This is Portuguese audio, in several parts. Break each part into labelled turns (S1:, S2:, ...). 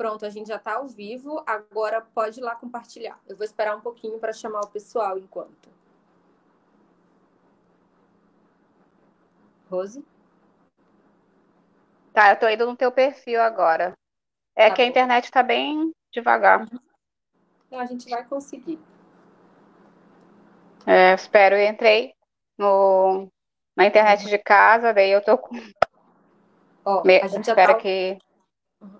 S1: Pronto, a gente já está ao vivo. Agora pode ir lá compartilhar. Eu vou esperar um pouquinho para chamar o pessoal enquanto. Rose?
S2: Tá, eu tô indo no teu perfil agora. É
S1: Tá
S2: que a
S1: bom.
S2: internet tá bem devagar.
S1: Então, a gente vai conseguir.
S2: Espero, eu entrei na internet de casa, daí eu tô com.
S1: Ó,
S2: Espero que.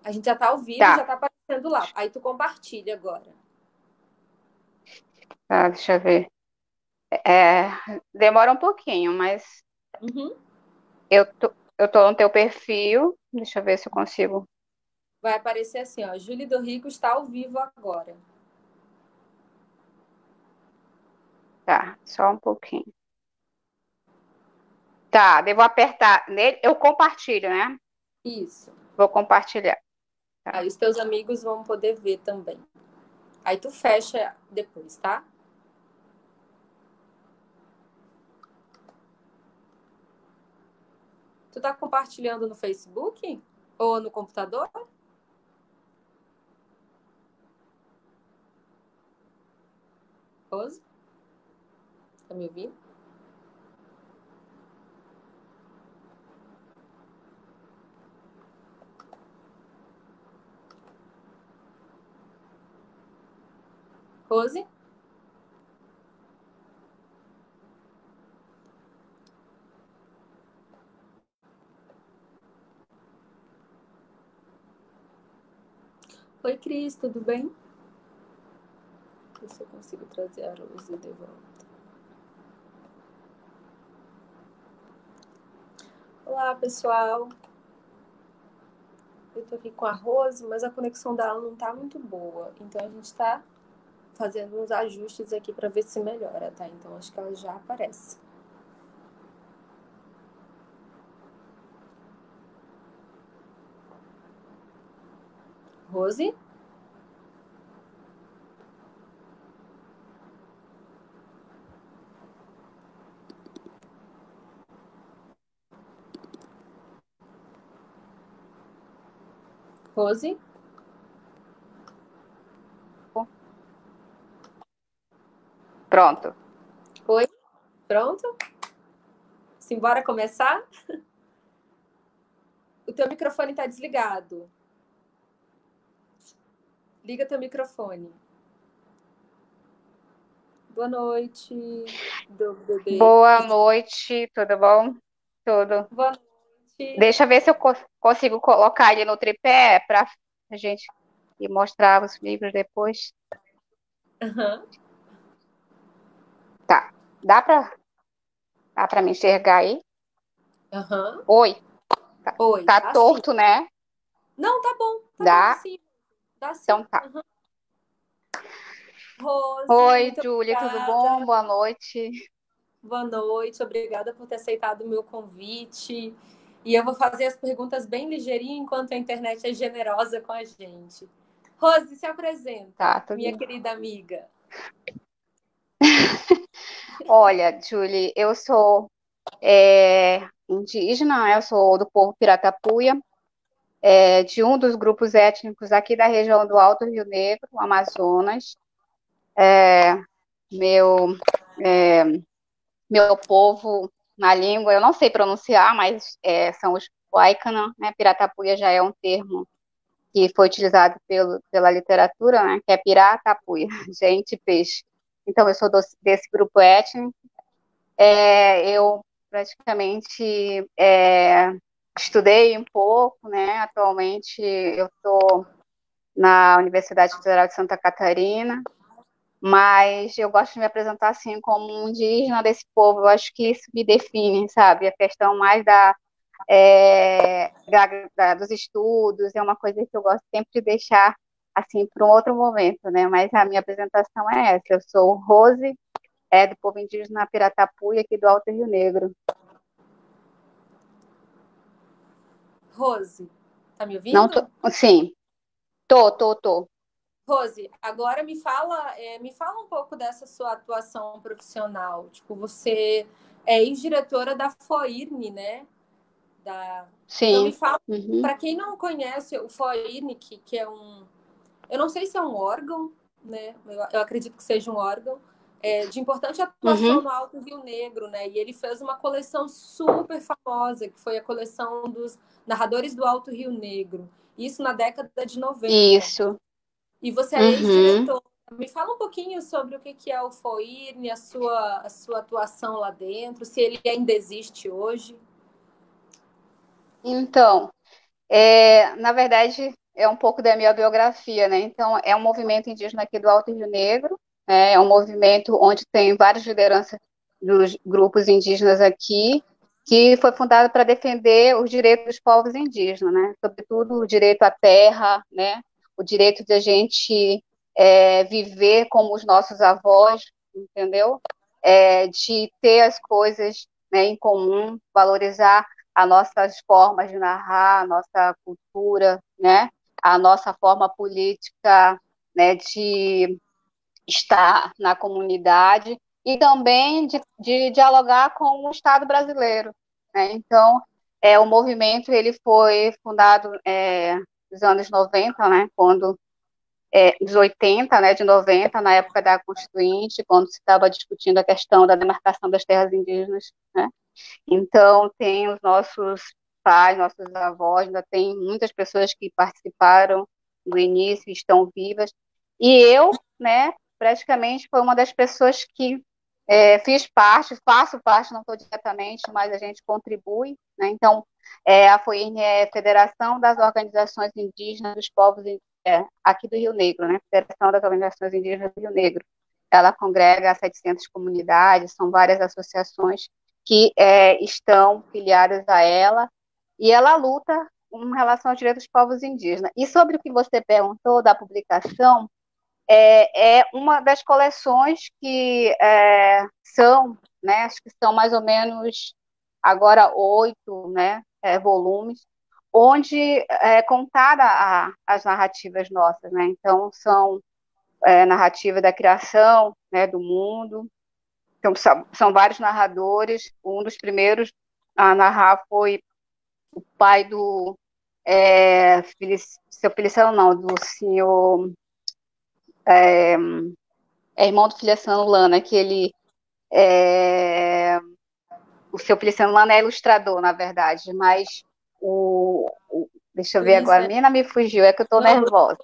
S1: a gente já tá ao vivo e já
S2: Tá,
S1: tá aparecendo lá. Aí tu compartilha agora.
S2: tá, deixa eu ver. É, demora um pouquinho, mas
S1: Uhum.
S2: eu tô no teu perfil. Deixa eu ver se eu consigo.
S1: Vai aparecer assim, ó. Júlia do Rico está ao vivo agora.
S2: Tá, só um pouquinho. Tá, devo apertar nele. Eu compartilho, né?
S1: Isso.
S2: Vou compartilhar. Tá.
S1: Aí os teus amigos vão poder ver também. Aí tu fecha depois, tá? Tu tá compartilhando no Facebook? Ou no computador? Rose? Tá me ouvindo? Rose? Oi, Cris, tudo bem? Ver se eu consigo trazer a Rose de volta. Olá, pessoal. Eu tô aqui com a Rose, mas a conexão dela não tá muito boa. Então a gente tá fazendo uns ajustes aqui para ver se melhora, tá? Então acho que ela já aparece. Rose? Rose?
S2: Pronto.
S1: Oi? Pronto? Simbora começar? O teu microfone tá desligado. Liga teu microfone. Boa noite, do bebê.
S2: Boa noite, tudo bom? Tudo.
S1: Boa noite.
S2: Deixa eu ver se eu consigo colocar ele no tripé para a gente ir mostrar os livros depois.
S1: Uhum.
S2: Tá. Dá para me enxergar aí?
S1: Uhum.
S2: Oi. Tá,
S1: Oi,
S2: tá
S1: tá sim.
S2: torto, né?
S1: Não, tá bom
S2: Dá?
S1: sim. Dá sim.
S2: Então tá.
S1: Uhum. Rose,
S2: Oi,
S1: muito
S2: Júlia, tudo bom?
S1: obrigada.
S2: Boa noite.
S1: Boa noite, obrigada por ter aceitado o meu convite. E eu vou fazer as perguntas bem ligeirinho enquanto a internet é generosa com a gente. Rose, se apresenta,
S2: Tá,
S1: minha
S2: tudo.
S1: querida amiga.
S2: Olha, Julie, eu sou indígena, né? Eu sou do povo Piratapuia, de um dos grupos étnicos aqui da região do Alto Rio Negro, Amazonas. É, meu, é, meu povo, na língua, eu não sei pronunciar, mas são os Waikana, né? Piratapuia já é um termo que foi utilizado pela literatura, né? Que é piratapuia, gente, peixe. Então, eu sou desse grupo étnico. Eu praticamente estudei um pouco, né? Atualmente eu estou na Universidade Federal de Santa Catarina, mas eu gosto de me apresentar assim como um indígena desse povo. Eu acho que isso me define, sabe? A questão mais dos estudos é uma coisa que eu gosto sempre de deixar assim para um outro momento, né? Mas a minha apresentação é essa. Eu sou Rose, do povo indígena Piratapuia, aqui do Alto Rio Negro.
S1: Rose, tá me
S2: Não tô,
S1: ouvindo?
S2: sim, tô.
S1: Rose, agora me fala um pouco dessa sua atuação profissional. Tipo, você é ex-diretora da FOIRN, né? Então, me
S2: Sim.
S1: fala,
S2: Uhum.
S1: para quem não conhece o FOINIC, que é eu não sei se é um órgão, né? Eu acredito que seja um órgão, de importante atuação
S2: Uhum.
S1: no Alto Rio Negro, né? E ele fez uma coleção super famosa, que foi a coleção dos narradores do Alto Rio Negro. Isso na década de 90.
S2: Isso.
S1: E você é
S2: Uhum.
S1: ex-diretor. Me fala um pouquinho sobre o que é o FOIRN, a sua atuação lá dentro, se ele ainda existe hoje.
S2: Então, na verdade, é um pouco da minha biografia, né? Então, é um movimento indígena aqui do Alto Rio Negro, né? É um movimento onde tem várias lideranças dos grupos indígenas aqui, que foi fundado para defender os direitos dos povos indígenas, né? Sobretudo o direito à terra, né? O direito de a gente viver como os nossos avós, entendeu? De ter as coisas, né, em comum, valorizar as nossas formas de narrar, a nossa cultura, né, a nossa forma política, né, de estar na comunidade e também de dialogar com o Estado brasileiro, né? Então, o movimento ele foi fundado nos anos 90, né, quando dos 80, né, de 90, na época da Constituinte, quando se estava discutindo a questão da demarcação das terras indígenas, né? Então, tem os nossos pais, nossos avós, ainda tem muitas pessoas que participaram do início e estão vivas. E eu, né, praticamente foi uma das pessoas que fiz parte, faço parte, não estou diretamente, mas a gente contribui, né? Então, a FOINE é a Federação das Organizações Indígenas dos Povos aqui do Rio Negro, né? Federação das Organizações Indígenas do Rio Negro. Ela congrega 700 comunidades, são várias associações que estão filiadas a ela, e ela luta em relação aos direitos dos povos indígenas. E sobre o que você perguntou da publicação, é uma das coleções que são, né, acho que são mais ou menos agora 8, né, volumes, onde é contada as narrativas nossas, né? Então são narrativa da criação, né, do mundo. Então são vários narradores. Um dos primeiros a narrar foi o pai do seu Feliciano, não, do senhor irmão do Feliciano Lana, que ele o seu Feliciano Lana é ilustrador, na verdade, mas deixa eu ver
S1: Luiz,
S2: agora, a
S1: né?
S2: menina me fugiu, é que eu tô
S1: Não,
S2: nervosa.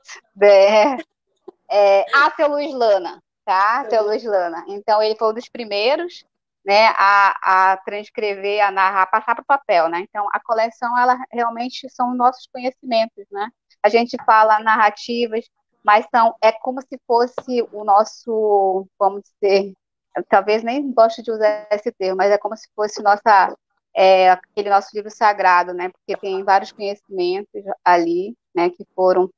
S2: Seu Luiz Lana, tá? Seu Luiz Lana. Então, ele foi um dos primeiros, né, a transcrever, a narrar, a passar para o papel, né? Então, a coleção, ela realmente são nossos conhecimentos, né? A gente fala narrativas, mas é como se fosse o nosso, vamos dizer, eu talvez nem goste de usar esse termo, mas é como se fosse aquele nosso livro sagrado, né? Porque tem vários conhecimentos ali, né, que foram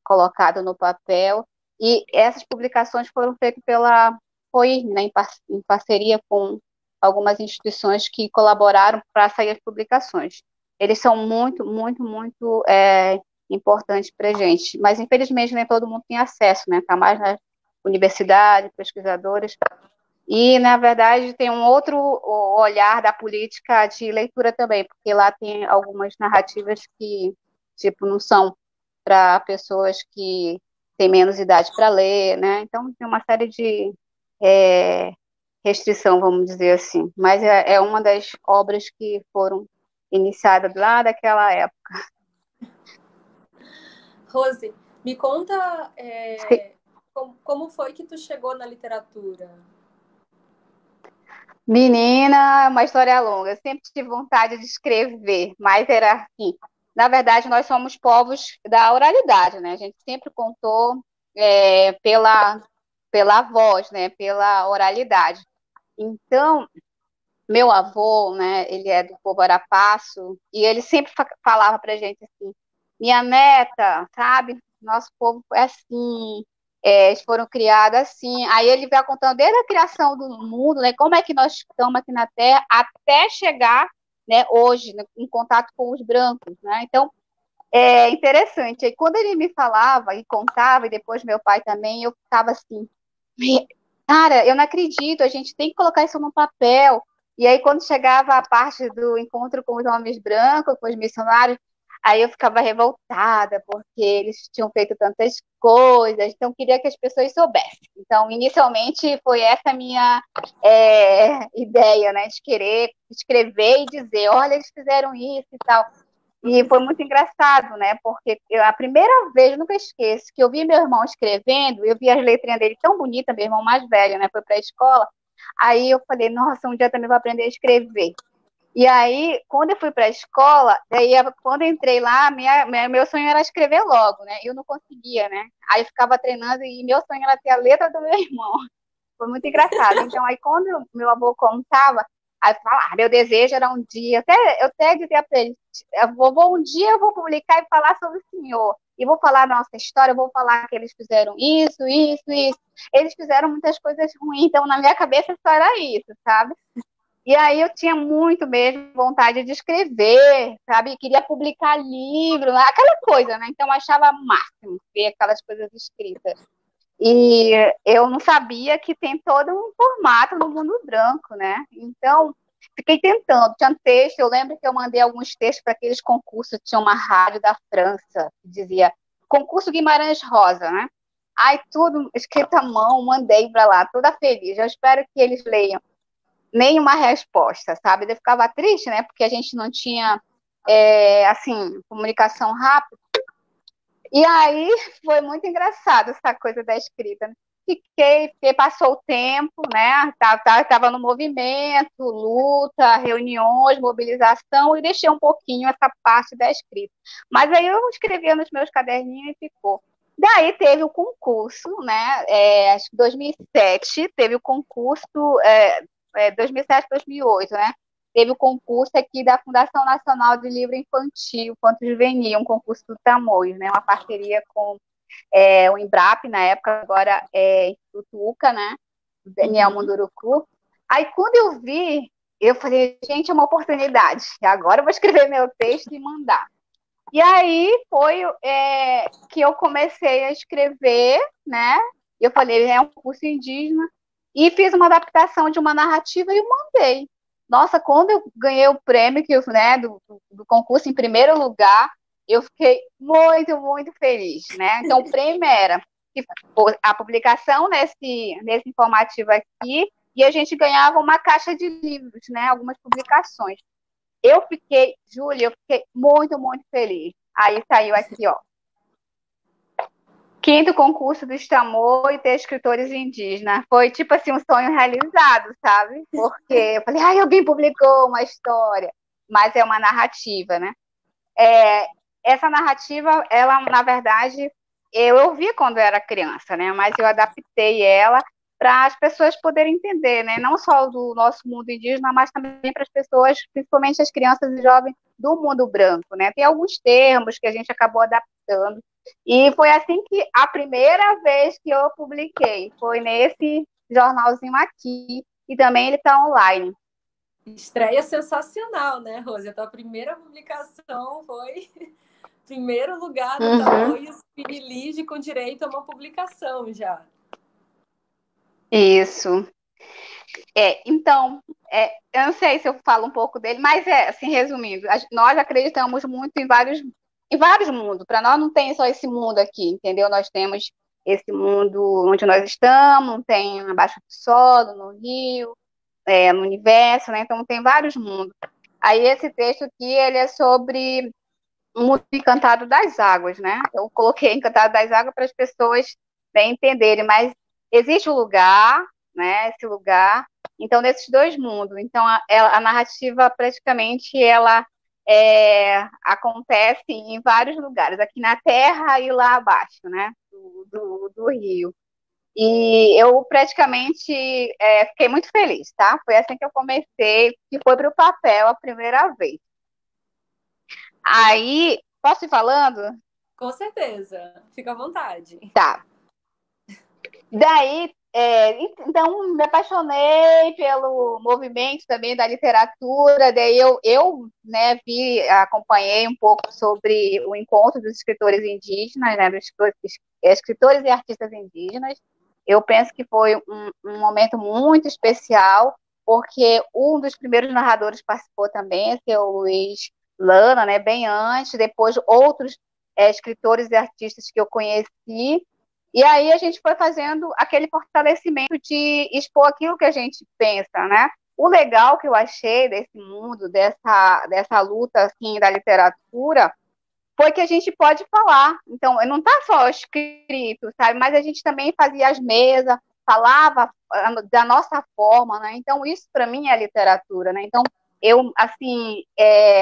S2: colocados no papel, e essas publicações foram feitas pela FOIRN, né, em parceria com algumas instituições que colaboraram para sair as publicações. Eles são muito, muito, muito importantes para a gente, mas infelizmente nem todo mundo tem acesso, né? Está mais na universidade, pesquisadores, e, na verdade, tem um outro olhar da política de leitura também, porque lá tem algumas narrativas que, tipo, não são para pessoas que têm menos idade para ler, né? Então, tem uma série de restrição, vamos dizer assim. Mas é uma das obras que foram iniciadas lá daquela época.
S1: Rose, me conta como foi que tu chegou na literatura?
S2: Menina, uma história longa. Eu sempre tive vontade de escrever, mas era assim. Na verdade, nós somos povos da oralidade, né? A gente sempre contou pela voz, né? Pela oralidade. Então, meu avô, né? Ele é do povo Arapaço e ele sempre falava pra gente assim: minha neta, sabe? Nosso povo é assim, eles foram criados assim. Aí ele vai contando desde a criação do mundo, né? Como é que nós estamos aqui na Terra até chegar, né? Hoje, né, em contato com os brancos, né? Então é interessante. Aí quando ele me falava e contava, e depois meu pai também, eu ficava assim, cara, eu não acredito. A gente tem que colocar isso no papel. E aí, quando chegava a parte do encontro com os homens brancos, com os missionários, aí eu ficava revoltada, porque eles tinham feito tantas coisas, então queria que as pessoas soubessem. Então, inicialmente, foi essa a minha ideia, né, de querer escrever e dizer, olha, eles fizeram isso e tal. E foi muito engraçado, né? Porque a primeira vez, eu nunca esqueço, que eu vi meu irmão escrevendo, eu vi as letrinhas dele tão bonitas, meu irmão mais velho, né? Foi para a escola. Aí eu falei, nossa, um dia eu também vou aprender a escrever. E aí, quando eu fui para a escola, daí, quando eu entrei lá, meu sonho era escrever logo, né? Eu não conseguia, né? Aí eu ficava treinando e meu sonho era ter a letra do meu irmão. Foi muito engraçado. Então, aí quando meu avô contava, aí eu falava, meu desejo era um dia, eu até dizia para ele, vovô, um dia eu vou publicar e falar sobre o senhor. E vou falar a nossa história, eu vou falar que eles fizeram isso, isso, isso. Eles fizeram muitas coisas ruins, então na minha cabeça só era isso, sabe? E aí eu tinha muito mesmo vontade de escrever, sabe? Queria publicar livro, aquela coisa, né? Então eu achava máximo ver aquelas coisas escritas. E eu não sabia que tem todo um formato no mundo branco, né? Então, fiquei tentando. Tinha texto, eu lembro que eu mandei alguns textos para aqueles concursos, tinha uma rádio da França, que dizia Concurso Guimarães Rosa, né? Aí tudo escrito à mão, mandei para lá, toda feliz. Eu espero que eles leiam. Nenhuma resposta, sabe? Eu ficava triste, né? Porque a gente não tinha, assim, comunicação rápida. E aí foi muito engraçado essa coisa da escrita. Fiquei, passou o tempo, né? Tava no movimento, luta, reuniões, mobilização, e deixei um pouquinho essa parte da escrita. Mas aí eu escrevia nos meus caderninhos e ficou. Daí teve o concurso, né? Acho que 2007 teve o concurso, 2007, 2008, né? Teve o concurso aqui da Fundação Nacional de Livro Infantil, Infanto Juvenil, um concurso do Tamoios, né? Uma parceria com o Embrapa, na época, agora Instituto UCA, né? Daniel Munduruku. Aí, quando eu vi, eu falei, gente, é uma oportunidade. Agora eu vou escrever meu texto e mandar. E aí foi que eu comecei a escrever, né? Eu falei, é um curso indígena, e fiz uma adaptação de uma narrativa e mandei. Nossa, quando eu ganhei o prêmio né, do concurso em primeiro lugar, eu fiquei muito, muito feliz, né? Então, o prêmio era a publicação nesse informativo aqui, e a gente ganhava uma caixa de livros, né? Algumas publicações. Júlia, eu fiquei muito, muito feliz. Aí saiu aqui, ó. Quinto concurso do Estamor e ter escritores indígenas. Foi tipo assim um sonho realizado, sabe? Porque eu falei, ai, alguém publicou uma história, mas é uma narrativa, né? Essa narrativa, ela, na verdade, eu ouvi quando eu era criança, né? Mas eu adaptei ela para as pessoas poderem entender, né? Não só do nosso mundo indígena, mas também para as pessoas, principalmente as crianças e jovens do mundo branco, né? Tem alguns termos que a gente acabou adaptando. E foi assim que a primeira vez que eu publiquei foi nesse jornalzinho aqui, e também ele está online.
S1: Estreia sensacional, né, Rose? A tua primeira publicação foi primeiro lugar no Tamoios Pinilige com direito a uma publicação já.
S2: Isso. Então, eu não sei se eu falo um pouco dele, mas assim, resumindo, nós acreditamos muito em vários mundos. Para nós não tem só esse mundo aqui, entendeu? Nós temos esse mundo onde nós estamos, tem abaixo do solo, no rio, no universo, né? Então tem vários mundos. Aí esse texto aqui, ele é sobre o mundo encantado das águas, né? Eu coloquei encantado das águas para as pessoas, né, entenderem, mas existe um lugar, né? Esse lugar. Então, nesses dois mundos. Então, a narrativa, praticamente, ela acontece em vários lugares, aqui na Terra e lá abaixo, né? Do rio. E eu praticamente fiquei muito feliz, tá? Foi assim que eu comecei, que foi para o papel a primeira vez. Aí, posso ir falando?
S1: Com certeza, fica à vontade.
S2: Tá. Daí, então, me apaixonei pelo movimento também da literatura, daí eu né, acompanhei um pouco sobre o encontro dos escritores indígenas, né, dos escritores e artistas indígenas. Eu penso que foi um momento muito especial, porque um dos primeiros narradores participou também, esse é o Luiz Lana, né, bem antes, depois outros escritores e artistas que eu conheci, e aí a gente foi fazendo aquele fortalecimento de expor aquilo que a gente pensa, né? O legal que eu achei desse mundo, dessa luta assim, da literatura, foi que a gente pode falar. Então, não está só escrito, sabe? Mas a gente também fazia as mesas, falava da nossa forma, né? Então, isso para mim é literatura, né? Então, eu, assim,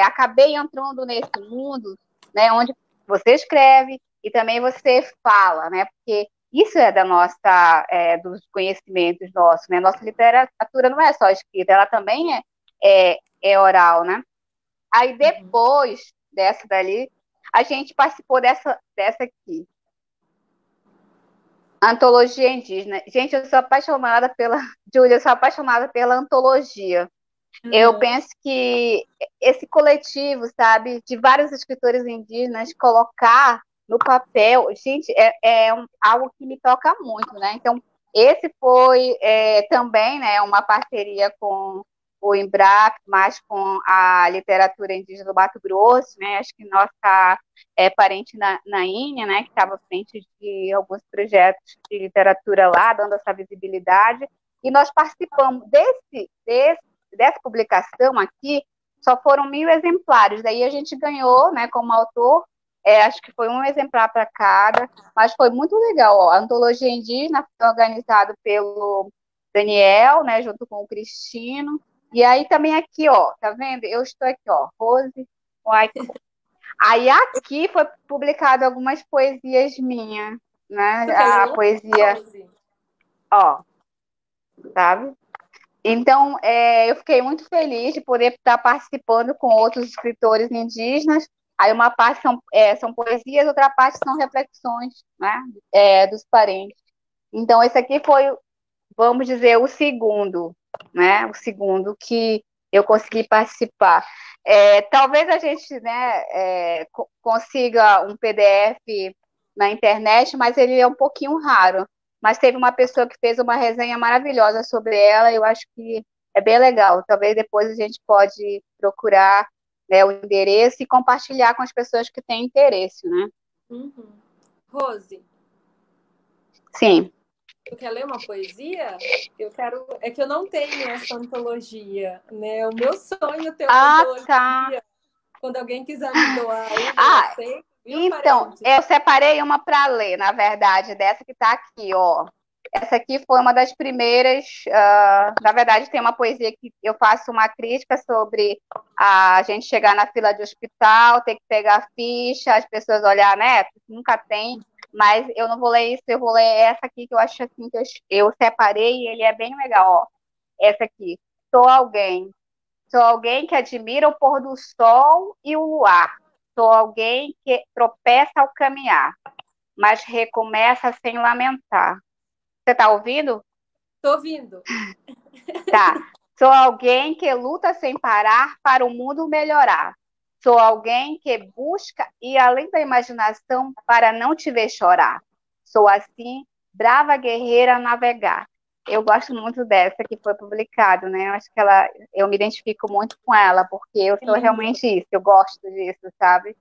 S2: acabei entrando nesse mundo, né? Onde você escreve e também você fala, né? Porque isso é da nossa, dos conhecimentos nossos, né? Nossa literatura não é só escrita, ela também é oral, né? Aí depois dessa dali, a gente participou dessa aqui, Antologia Indígena. Gente, eu sou apaixonada pela. Júlia, eu sou apaixonada pela antologia. Eu
S1: Uhum.
S2: penso que esse coletivo, sabe, de vários escritores indígenas, colocar no papel, gente, algo que me toca muito, né? Então, esse foi também, né, uma parceria com o Embrapa, mas com a literatura indígena do Mato Grosso, né? Acho que nossa parente na Índia, né, que estava à frente de alguns projetos de literatura lá, dando essa visibilidade, e nós participamos dessa publicação aqui, só foram 1.000 exemplares. Daí a gente ganhou, né, como autor, acho que foi um exemplar para cada, mas foi muito legal. Ó. A Antologia Indígena foi organizada pelo Daniel, né, junto com o Cristino. E aí também aqui, ó, tá vendo? Eu estou aqui, ó, Rose. Aí aqui foi publicado algumas poesias minhas, né?
S1: Tu quer ler
S2: A
S1: um,
S2: poesia,
S1: Rose?
S2: ó, sabe? Então, eu fiquei muito feliz de poder estar participando com outros escritores indígenas. Aí uma parte são poesias, outra parte são reflexões, né, dos parentes. Então, esse aqui foi, vamos dizer, o segundo, né, o segundo que eu consegui participar. Talvez a gente, né, consiga um PDF na internet, mas ele é um pouquinho raro. Mas teve uma pessoa que fez uma resenha maravilhosa sobre ela, e eu acho que é bem legal. Talvez depois a gente pode procurar, né, o endereço e compartilhar com as pessoas que têm interesse, né?
S1: Uhum. Rose,
S2: Sim.
S1: tu quer ler uma poesia? Eu quero. É que eu não tenho essa antologia, né? O meu sonho é ter uma
S2: Ah,
S1: antologia.
S2: tá.
S1: Quando alguém quiser me doar uma, eu
S2: Ah,
S1: aceito, viu,
S2: então,
S1: parente?
S2: eu separei uma para ler, na verdade, dessa que está aqui, ó. Essa aqui foi uma das primeiras. Na verdade, tem uma poesia que eu faço uma crítica sobre a gente chegar na fila de hospital, ter que pegar a ficha, as pessoas olhar, né? Nunca tem, mas eu não vou ler isso, eu vou ler essa aqui que eu acho assim que eu separei e ele é bem legal, ó. Essa aqui. Sou alguém. Sou alguém que admira o pôr do sol e o luar. Sou alguém que tropeça ao caminhar, mas recomeça sem lamentar. Você está ouvindo?
S1: Tô vindo.
S2: Tá. Sou alguém que luta sem parar para o mundo melhorar. Sou alguém que busca ir além da imaginação para não te ver chorar. Sou assim, brava guerreira a navegar. Eu gosto muito dessa que foi publicada, né? Eu acho que eu me identifico muito com ela, porque eu
S1: Que
S2: sou
S1: lindo.
S2: realmente isso, eu gosto disso, sabe?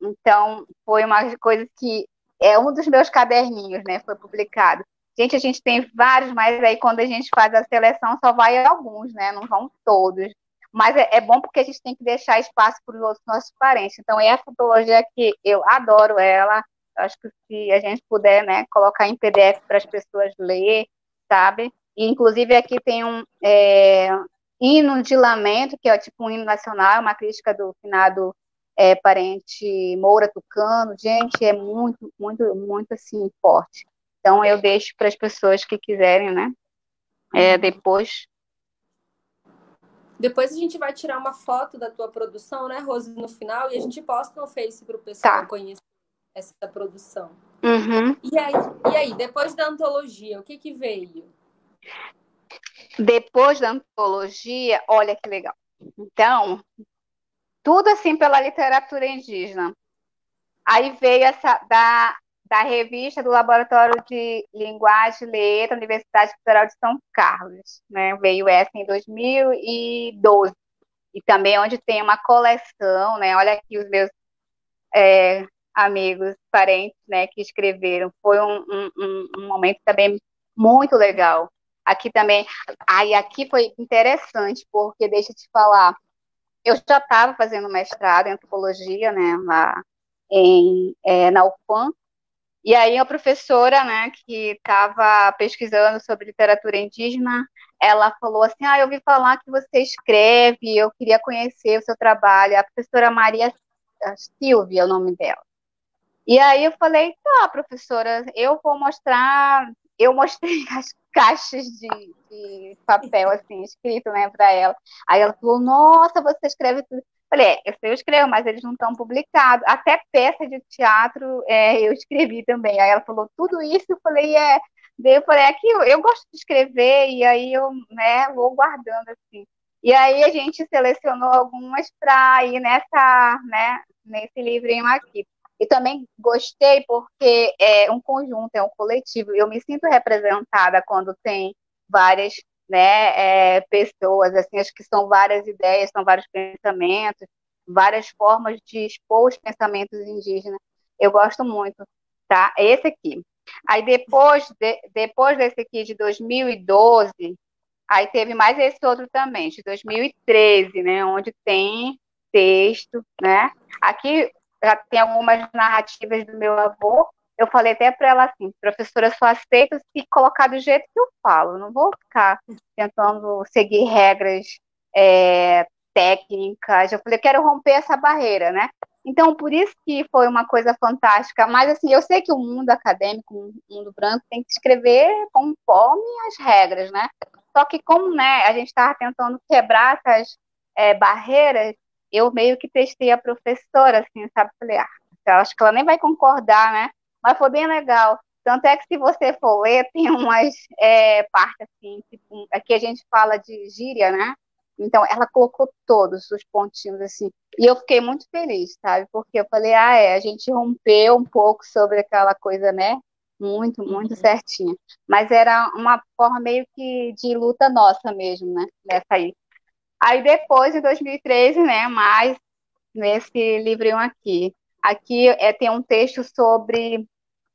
S2: Então, foi uma coisa que é um dos meus caderninhos, né? Foi publicado. Gente, a gente tem vários, mas aí quando a gente faz a seleção só vai alguns, né? Não vão todos. Mas é bom porque a gente tem que deixar espaço para os outros nossos parentes. Então, essa antologia aqui, eu adoro ela. Acho que se a gente puder, né, colocar em PDF para as pessoas ler, sabe? E, inclusive, aqui tem um hino de lamento, que é tipo um hino nacional, uma crítica do finado parente Moura Tucano. Gente, é muito, muito, muito assim, forte. Então, eu deixo para as pessoas que quiserem, né? Depois.
S1: Depois a gente vai tirar uma foto da tua produção, né, Rose, no final, e a gente posta no Face para o pessoal
S2: Tá.
S1: conhecer essa produção.
S2: Uhum.
S1: E aí, depois da antologia, o que que veio?
S2: Depois da antologia, olha que legal. Então, tudo assim pela literatura indígena. Aí veio essa da revista do Laboratório de Linguagem e Letra, Universidade Federal de São Carlos, né? Veio essa em 2012. E também onde tem uma coleção, né? Olha aqui os meus amigos, parentes, né, que escreveram. Foi um momento também muito legal. Aqui também, aí aqui foi interessante, porque deixa eu te falar, eu já estava fazendo mestrado em antropologia, né, lá na UFAM, e aí a professora, né, que estava pesquisando sobre literatura indígena, ela falou assim, eu ouvi falar que você escreve, eu queria conhecer o seu trabalho. A professora Maria Silvia é o nome dela. E aí eu falei, tá, professora, eu vou mostrar. Eu mostrei as caixas de papel, assim, escrito, né, para ela. Aí ela falou, nossa, você escreve tudo. Falei, eu escrevo, mas eles não estão publicados. Até peça de teatro eu escrevi também. Aí ela falou, tudo isso? Eu falei, é. Daí eu falei, aqui eu gosto de escrever, e aí eu, né, vou guardando, assim. E aí a gente selecionou algumas para ir nesse livrinho aqui. E também gostei porque é um conjunto, é um coletivo. Eu me sinto representada quando tem várias, né, pessoas, assim, acho que são várias ideias, são vários pensamentos, várias formas de expor os pensamentos indígenas. Eu gosto muito, tá? Esse aqui. Aí depois desse aqui de 2012, aí teve mais esse outro também, de 2013, né, onde tem texto, né? Aqui já tem algumas narrativas do meu avô. Eu falei até para ela assim, professora, só aceito se colocar do jeito que eu falo. Eu não vou ficar tentando seguir regras técnicas. Eu falei, eu quero romper essa barreira, né? Então, por isso que foi uma coisa fantástica. Mas, assim, eu sei que o mundo acadêmico, o mundo branco, tem que escrever conforme as regras, né? Só que como, né, a gente estava tentando quebrar essas barreiras, eu meio que testei a professora, assim, sabe? Falei, eu acho que ela nem vai concordar, né? Mas foi bem legal. Tanto é que se você for ler, tem umas partes assim, tipo, aqui a gente fala de gíria, né? Então, ela colocou todos os pontinhos, assim. E eu fiquei muito feliz, sabe? Porque eu falei, a gente rompeu um pouco sobre aquela coisa, né? Muito, muito certinha. Mas era uma forma meio que de luta nossa mesmo, né? Nessa aí. Aí depois, em 2013, né, mais nesse livrinho aqui. Aqui tem um texto sobre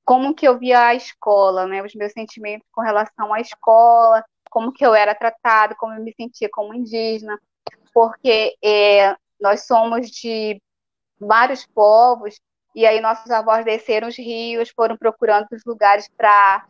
S2: como que eu via a escola, né, os meus sentimentos com relação à escola, como que eu era tratada, como eu me sentia como indígena, porque nós somos de vários povos, e aí nossos avós desceram os rios, foram procurando os lugares para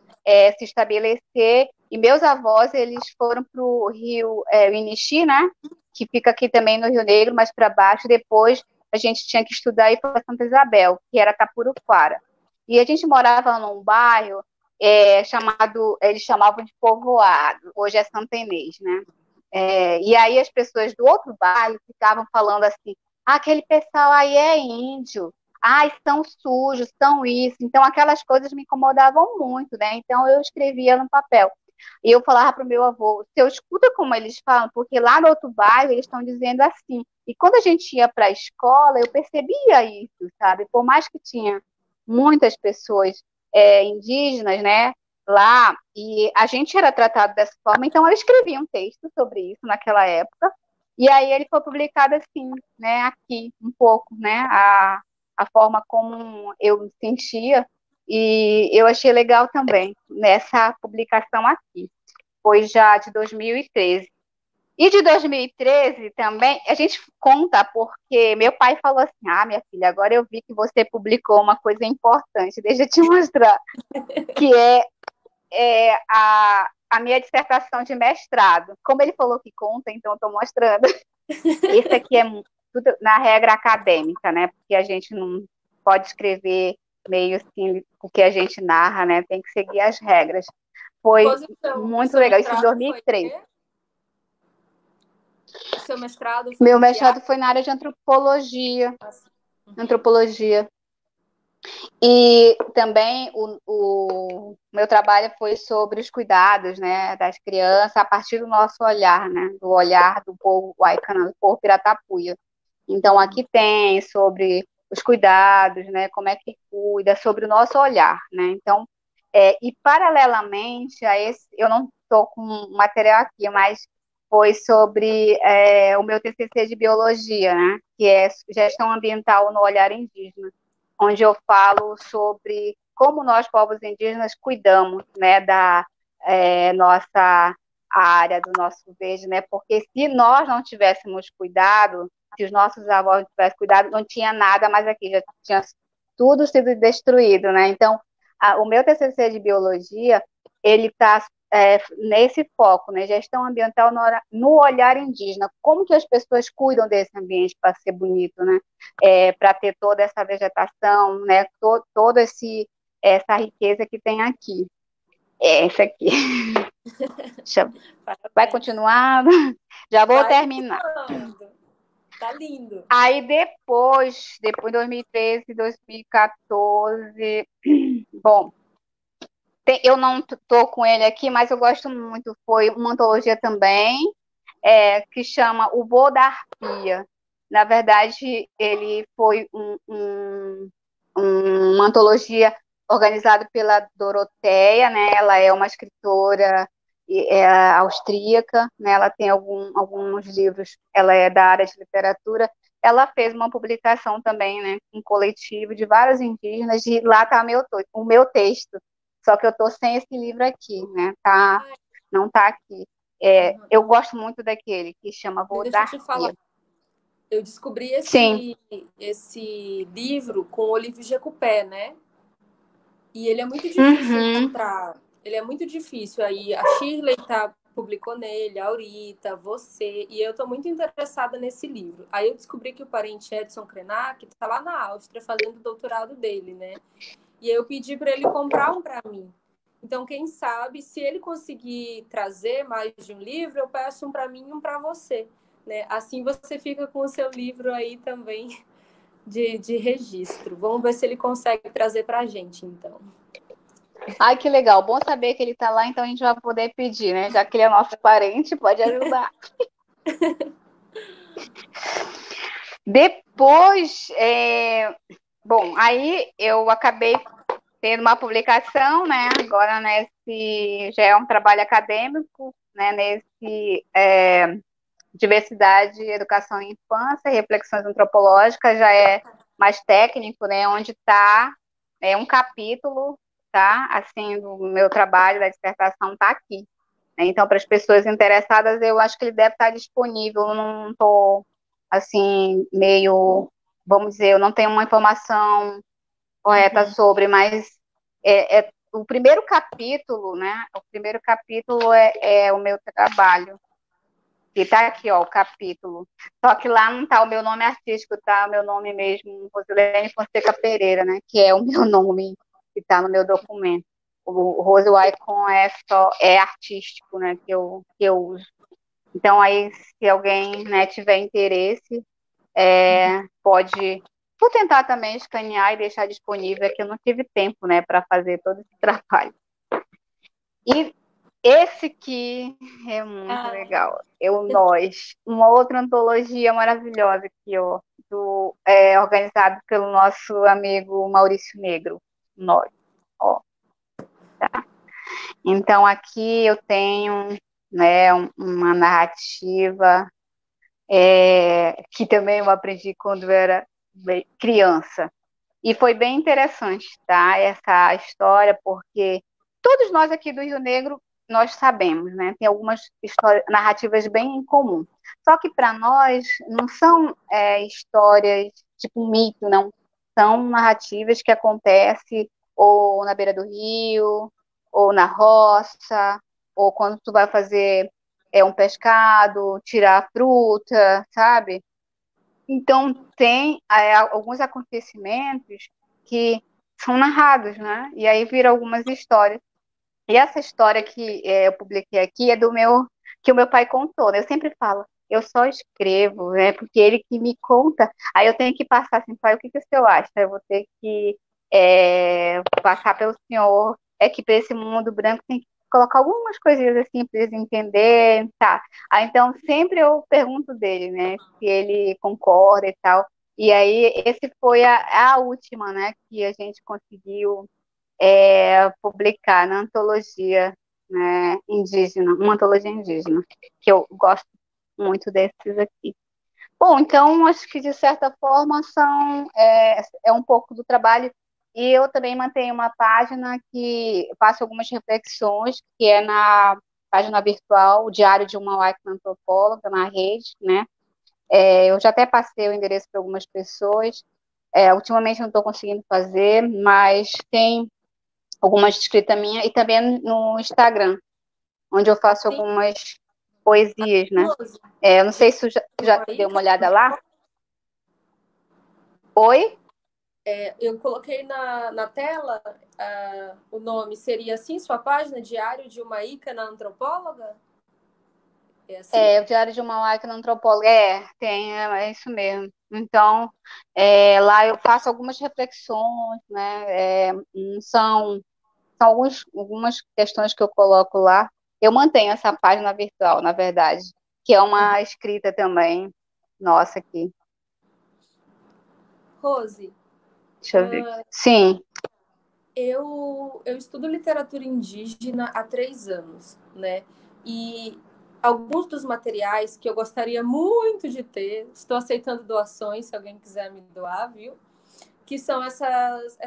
S2: se estabelecer, e meus avós, eles foram para o rio Inixi, né, que fica aqui também no Rio Negro, mais para baixo, depois a gente tinha que estudar e ir para Santa Isabel, que era Tapuruquara. E a gente morava num bairro eles chamavam de povoado, hoje é Santa Inês, né? E aí as pessoas do outro bairro ficavam falando assim, aquele pessoal aí é índio, são sujos, são isso. Então aquelas coisas me incomodavam muito, né? Então eu escrevia no papel. E eu falava para o meu avô, você escuta como eles falam, porque lá no outro bairro eles estão dizendo assim. E quando a gente ia para a escola, eu percebia isso, sabe? Por mais que tinha muitas pessoas indígenas, né? Lá, e a gente era tratado dessa forma, então eu escrevi um texto sobre isso naquela época, e aí ele foi publicado assim, né, aqui, um pouco, né, a forma como eu me sentia, e eu achei legal também, nessa publicação aqui, foi já de 2013. E de 2013 também, a gente conta porque meu pai falou assim, minha filha, agora eu vi que você publicou uma coisa importante, deixa eu te mostrar, que a minha dissertação de mestrado. Como ele falou que conta, então estou mostrando. Esse aqui é tudo na regra acadêmica, né? Porque a gente não pode escrever meio assim o que a gente narra, né? Tem que seguir as regras. Foi muito legal. Isso em 2003.
S1: O seu mestrado foi
S2: Meu mestrado foi na área de antropologia. Antropologia. E também o meu trabalho foi sobre os cuidados, né, das crianças a partir do nosso olhar, né, do olhar do povo Waikanã, do povo Piratapuia. Então, aqui tem sobre os cuidados, né? Como é que cuida, sobre o nosso olhar, né? Então, e paralelamente a esse, eu não estou com material aqui, mas foi sobre o meu TCC de biologia, né? Que é gestão ambiental no olhar indígena, onde eu falo sobre como nós, povos indígenas, cuidamos, né, da nossa área, do nosso verde, né? Porque se nós não tivéssemos cuidado, se os nossos avós não tivessem cuidado, não tinha nada mais aqui, já tinha tudo sido destruído, né? Então, o meu TCC de biologia, ele está nesse foco, né? Gestão ambiental no olhar indígena. Como que as pessoas cuidam desse ambiente para ser bonito, né? Para ter toda essa vegetação, né? Toda essa riqueza que tem aqui. Essa aqui. Vai continuar? Já vou
S1: Vai
S2: terminar.
S1: continuando. Tá lindo.
S2: Aí depois de 2013, 2014, bom, eu não estou com ele aqui, mas eu gosto muito. Foi uma antologia também, que chama O Voo da Arpia. Na verdade, ele foi uma antologia organizada pela Doroteia, né? Ela é uma escritora austríaca, né? Ela tem alguns livros, ela é da área de literatura. Ela fez uma publicação também, né? Um coletivo de vários indígenas, e lá está o meu texto. Só que eu estou sem esse livro aqui, né? Não está aqui. Eu gosto muito daquele que chama
S1: Deixa eu te falar.
S2: Vodarquia.
S1: Eu descobri
S2: Sim.
S1: esse livro com o Olívio Jecupé, né? E ele é muito difícil encontrar. Ele é muito difícil. Aí a Shirley publicou nele, a Aurita, você. E eu estou muito interessada nesse livro. Aí eu descobri que o parente Edson Krenak está lá na Áustria fazendo o doutorado dele, né? E eu pedi para ele comprar um para mim. Então, quem sabe, se ele conseguir trazer mais de um livro, eu peço um para mim e um para você, né? Assim você fica com o seu livro aí também de registro. Vamos ver se ele consegue trazer para a gente, então.
S2: Ai, que legal. Bom saber que ele está lá, então a gente vai poder pedir, né? Já que ele é nosso parente, pode ajudar. Depois, bom, aí eu acabei tendo uma publicação, né? Agora já é um trabalho acadêmico, né? Nesse Diversidade, Educação e Infância, Reflexões Antropológicas, já é mais técnico, né? Onde está um capítulo, tá? Assim, do meu trabalho, da dissertação, está aqui. Né? Então, para as pessoas interessadas, eu acho que ele deve estar disponível. Eu não estou, assim, meio, vamos dizer, eu não tenho uma informação correta sobre, mas o primeiro capítulo, né? O primeiro capítulo é o meu trabalho. E tá aqui, ó, o capítulo. Só que lá não tá o meu nome artístico, tá o meu nome mesmo, Rosilene Fonseca Pereira, né? Que é o meu nome que tá no meu documento. O Rose Icon é artístico, né? Que eu uso. Então aí, se alguém, né, tiver interesse, pode. Vou tentar também escanear e deixar disponível, é que eu não tive tempo, né, para fazer todo esse trabalho. E esse aqui é muito legal. Nós. Uma outra antologia maravilhosa aqui, ó, organizado pelo nosso amigo Maurício Negro. Nós. Ó, tá? Então, aqui eu tenho, né, uma narrativa que também eu aprendi quando eu era criança. E foi bem interessante, tá? Essa história, porque todos nós aqui do Rio Negro, nós sabemos, né? Tem algumas narrativas bem em comum. Só que para nós não são histórias tipo um mito, não. São narrativas que acontecem ou na beira do rio, ou na roça, ou quando tu vai fazer um pescado, tirar fruta, sabe? Então, tem alguns acontecimentos que são narrados, né? E aí viram algumas histórias. E essa história que eu publiquei aqui é que o meu pai contou, né? Eu sempre falo, eu só escrevo, né? Porque ele que me conta. Aí eu tenho que passar assim, pai, o que o senhor acha? Eu vou ter que passar pelo senhor. É que para esse mundo branco tem que colocar algumas coisinhas assim para eles entenderem, tá? Aí então sempre eu pergunto dele, né? Se ele concorda e tal. E aí, esse foi a última, né, que a gente conseguiu publicar na antologia, né, indígena, uma antologia indígena, que eu gosto muito desses aqui. Bom, então acho que de certa forma é um pouco do trabalho. E eu também mantenho uma página que eu faço algumas reflexões, que é na página virtual, o Diário de uma Wicca Antropóloga, na rede, né? Eu já até passei o endereço para algumas pessoas. Ultimamente não estou conseguindo fazer, mas tem algumas escritas minha e também no Instagram, onde eu faço
S1: Sim,
S2: algumas poesias, né?
S1: Rose,
S2: Eu não sei se tu já
S1: uma aí
S2: deu
S1: que
S2: uma olhada lá. Oi?
S1: eu coloquei na tela, o nome seria assim, sua página, Diário de uma Ícana Antropóloga? É assim?
S2: O Diário de uma Máquina Antropóloga. É isso mesmo. Então, lá eu faço algumas reflexões, né? São algumas questões que eu coloco lá. Eu mantenho essa página virtual, na verdade, que é
S1: Uhum.
S2: uma escrita também nossa aqui.
S1: Rose,
S2: Deixa eu ver. Sim.
S1: eu estudo literatura indígena há 3 anos, né? E alguns dos materiais que eu gostaria muito de ter, estou aceitando doações, se alguém quiser me doar, viu? Que são essas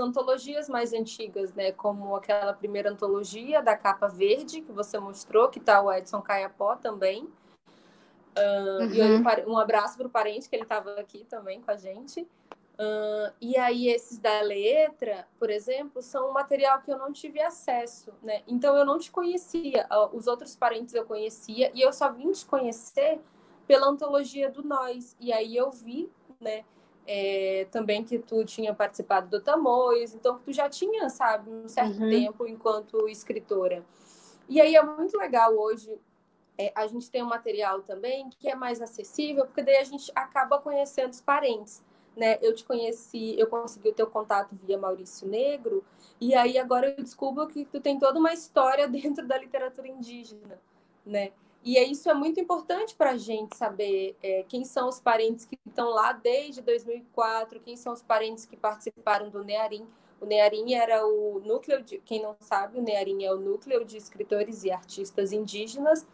S1: antologias mais antigas, né? Como aquela primeira antologia da capa verde que você mostrou, que tá o Edson Caiapó também. E aí
S2: Uhum.
S1: um abraço para o parente, que ele estava aqui também com a gente. E aí esses da letra, por exemplo, são um material que eu não tive acesso, né? Então eu não te conhecia, os outros parentes eu conhecia, e eu só vim te conhecer pela antologia do Nós. E aí eu vi, né, também que tu tinha participado do Tamoios, então tu já tinha, sabe, um certo
S2: Uhum.
S1: tempo enquanto escritora. E aí é muito legal hoje a gente tem um material também que é mais acessível, porque daí a gente acaba conhecendo os parentes. Né? Eu te conheci, eu consegui o teu contato via Maurício Negro, e aí agora eu descubro que tu tem toda uma história dentro da literatura indígena, né? E isso é muito importante para a gente saber quem são os parentes que estão lá desde 2004, quem são os parentes que participaram do NEARIM. O NEARIM era o núcleo de, quem não sabe, o NEARIM é o núcleo de escritores e artistas indígenas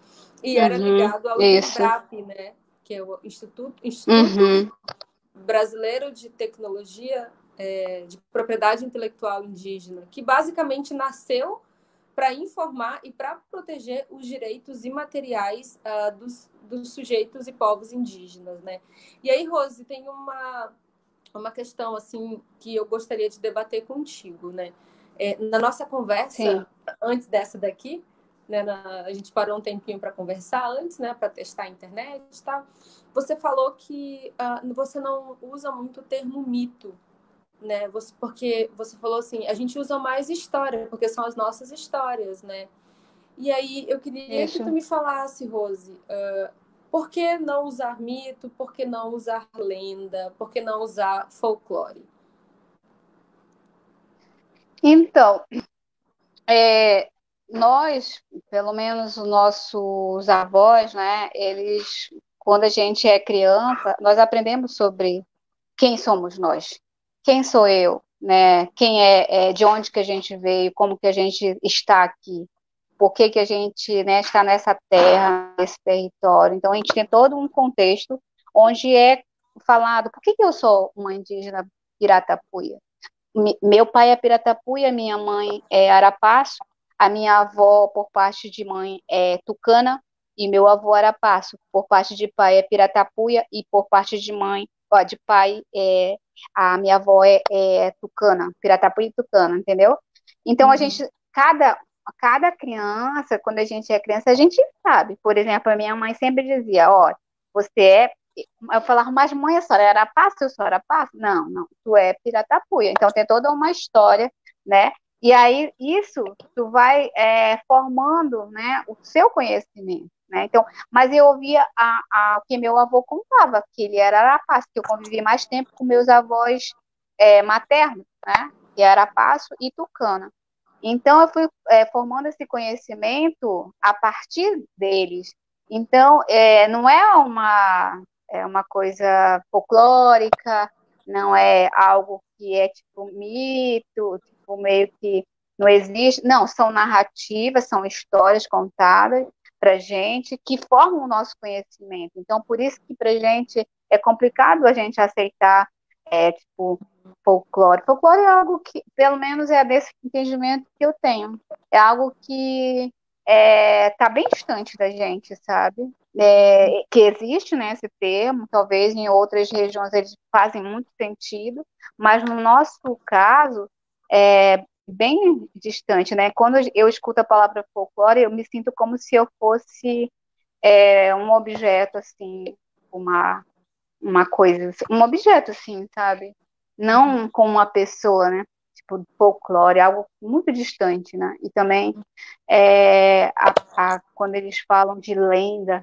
S1: e era
S2: Uhum.
S1: ligado ao
S2: Isso.
S1: INEBRAP, né? Que é o Instituto
S2: Uhum.
S1: Brasileiro de Tecnologia de Propriedade Intelectual Indígena, que basicamente nasceu para informar e para proteger os direitos imateriais dos sujeitos e povos indígenas, né? E aí, Rose, tem uma questão assim que eu gostaria de debater contigo, né? Na nossa
S2: Sim.
S1: conversa antes dessa daqui, né, a gente parou um tempinho para conversar antes, né, para testar a internet e tal. Você falou que você não usa muito o termo mito, né? Porque você falou assim, a gente usa mais história, porque são as nossas histórias, né? E aí eu queria que tu
S2: Isso.
S1: me falasse, Rose, por que não usar mito? Por que não usar lenda? Por que não usar folclore?
S2: Então, nós, pelo menos os nossos avós, né, eles, quando a gente é criança, nós aprendemos sobre quem somos nós, quem sou eu, né, de onde que a gente veio, como que a gente está aqui, por que que a gente, né, está nessa terra, nesse território. Então, a gente tem todo um contexto onde é falado, por que que eu sou uma indígena Piratapuia? Meu pai é Piratapuia, minha mãe é Arapaço, a minha avó, por parte de mãe, é Tucana, e meu avô Arapaço, por parte de pai é Piratapuia, e por parte de mãe, ó, de pai, a minha avó é Tucana, Piratapuia e Tucana, entendeu? Então,
S1: Uhum.
S2: cada criança, quando a gente é criança, a gente sabe. Por exemplo, a minha mãe sempre dizia, ó, você é eu falava, mas mãe, a senhora era passo, eu sou era passo? Não, não, tu é Piratapuia. Então tem toda uma história, né? E aí isso tu vai formando, né, o seu conhecimento, né? Então, mas eu ouvia o que meu avô contava, que ele era Arapaço, que eu convivi mais tempo com meus avós maternos, né? Que era Arapaço e Tucana. Então eu fui formando esse conhecimento a partir deles. Então, não é é uma coisa folclórica, não é algo que é tipo mito, tipo meio que não existe. Não, são narrativas, são histórias contadas para gente que formam o nosso conhecimento. Então, por isso que para gente é complicado a gente aceitar tipo folclore. Folclore é algo que, pelo menos é desse entendimento que eu tenho, é algo que está bem distante da gente, sabe? Que existe, né, esse termo, talvez em outras regiões eles fazem muito sentido, mas no nosso caso é bem distante, né? Quando eu escuto a palavra folclore, eu me sinto como se eu fosse um objeto, assim, uma, uma coisa, um objeto, assim, sabe? Não como uma pessoa, né? Tipo, folclore, algo muito distante, né? E também quando eles falam de lenda,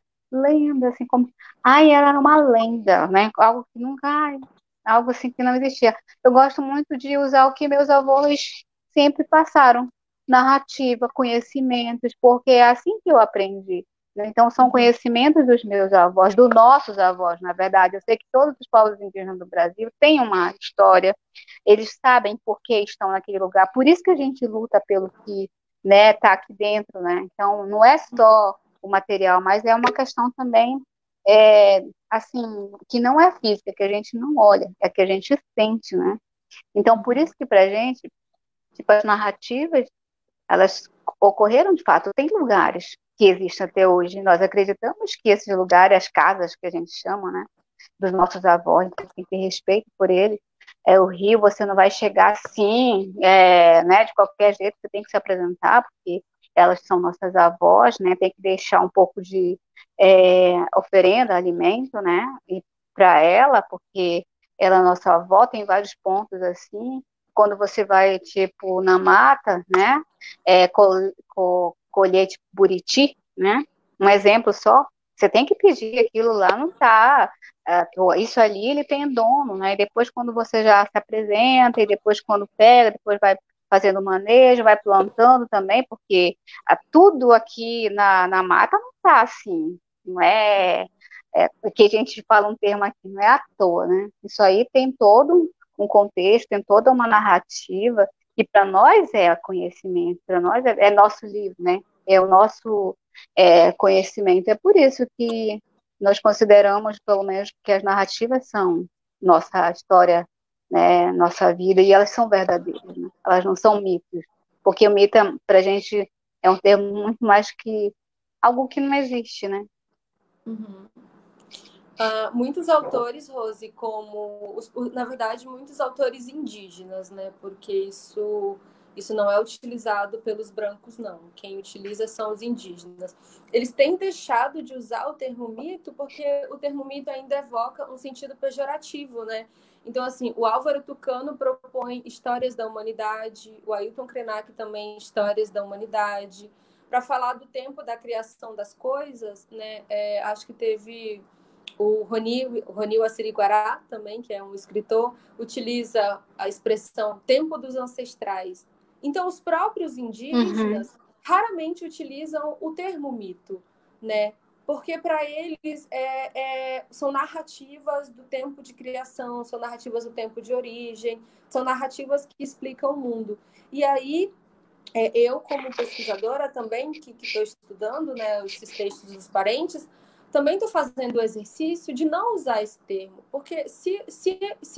S2: assim, como, ai, ela era uma lenda, né? Algo que nunca, ai, algo assim que não existia. Eu gosto muito de usar o que meus avós sempre passaram, narrativa, conhecimentos, porque é assim que eu aprendi. Né? Então, são conhecimentos dos meus avós, dos nossos avós, na verdade. Eu sei que todos os povos indígenas do Brasil têm uma história, eles sabem por que estão naquele lugar, por isso que a gente luta pelo que né, tá aqui dentro, né? Então, não é só o material, mas é uma questão também, assim, que não é física, que a gente não olha, é que a gente sente, né? Então, por isso que pra gente, tipo, as narrativas, elas ocorreram de fato. Tem lugares que existem até hoje, nós acreditamos que esses lugares, as casas que a gente chama, né, dos nossos avós, tem que ter respeito por eles. O Rio, você não vai chegar assim, né, de qualquer jeito, você tem que se apresentar, porque elas são nossas avós, né, tem que deixar um pouco de oferenda, alimento, né, e para ela, porque ela é nossa avó, tem vários pontos assim. Quando você vai, tipo, na mata, né, colher, tipo, buriti, né, um exemplo só, você tem que pedir aquilo lá, não tá, isso ali ele tem dono, né, e depois quando você já se apresenta, e depois quando pega, depois vai fazendo manejo, vai plantando também, porque tudo aqui na mata não tá assim, não porque a gente fala um termo aqui, não é à toa, né, isso aí tem todo um contexto, tem toda uma narrativa, que para nós é conhecimento, para nós é nosso livro, né, é o nosso conhecimento, é por isso que nós consideramos, pelo menos, que as narrativas são nossa história, né, nossa vida, e elas são verdadeiras, né? Elas não são mitos, porque o mito, para a gente, é um termo muito mais que algo que não existe, né?
S1: Uhum. Muitos autores, Rose, na verdade, muitos autores indígenas, né? Porque isso não é utilizado pelos brancos, não. Quem utiliza são os indígenas. Eles têm deixado de usar o termo mito porque o termo mito ainda evoca um sentido pejorativo, né? Então, assim, o Álvaro Tucano propõe histórias da humanidade, o Ailton Krenak também histórias da humanidade. Para falar do tempo da criação das coisas, né? Acho que teve o Roni Assiriguará, também, que é um escritor, utiliza a expressão tempo dos ancestrais. Então, os próprios indígenas raramente utilizam o termo mito, né? Porque para eles são narrativas do tempo de criação, são narrativas do tempo de origem, são narrativas que explicam o mundo. E aí, eu, como pesquisadora também, que estou estudando, né, esses textos dos parentes, também estou fazendo o exercício de não usar esse termo, porque se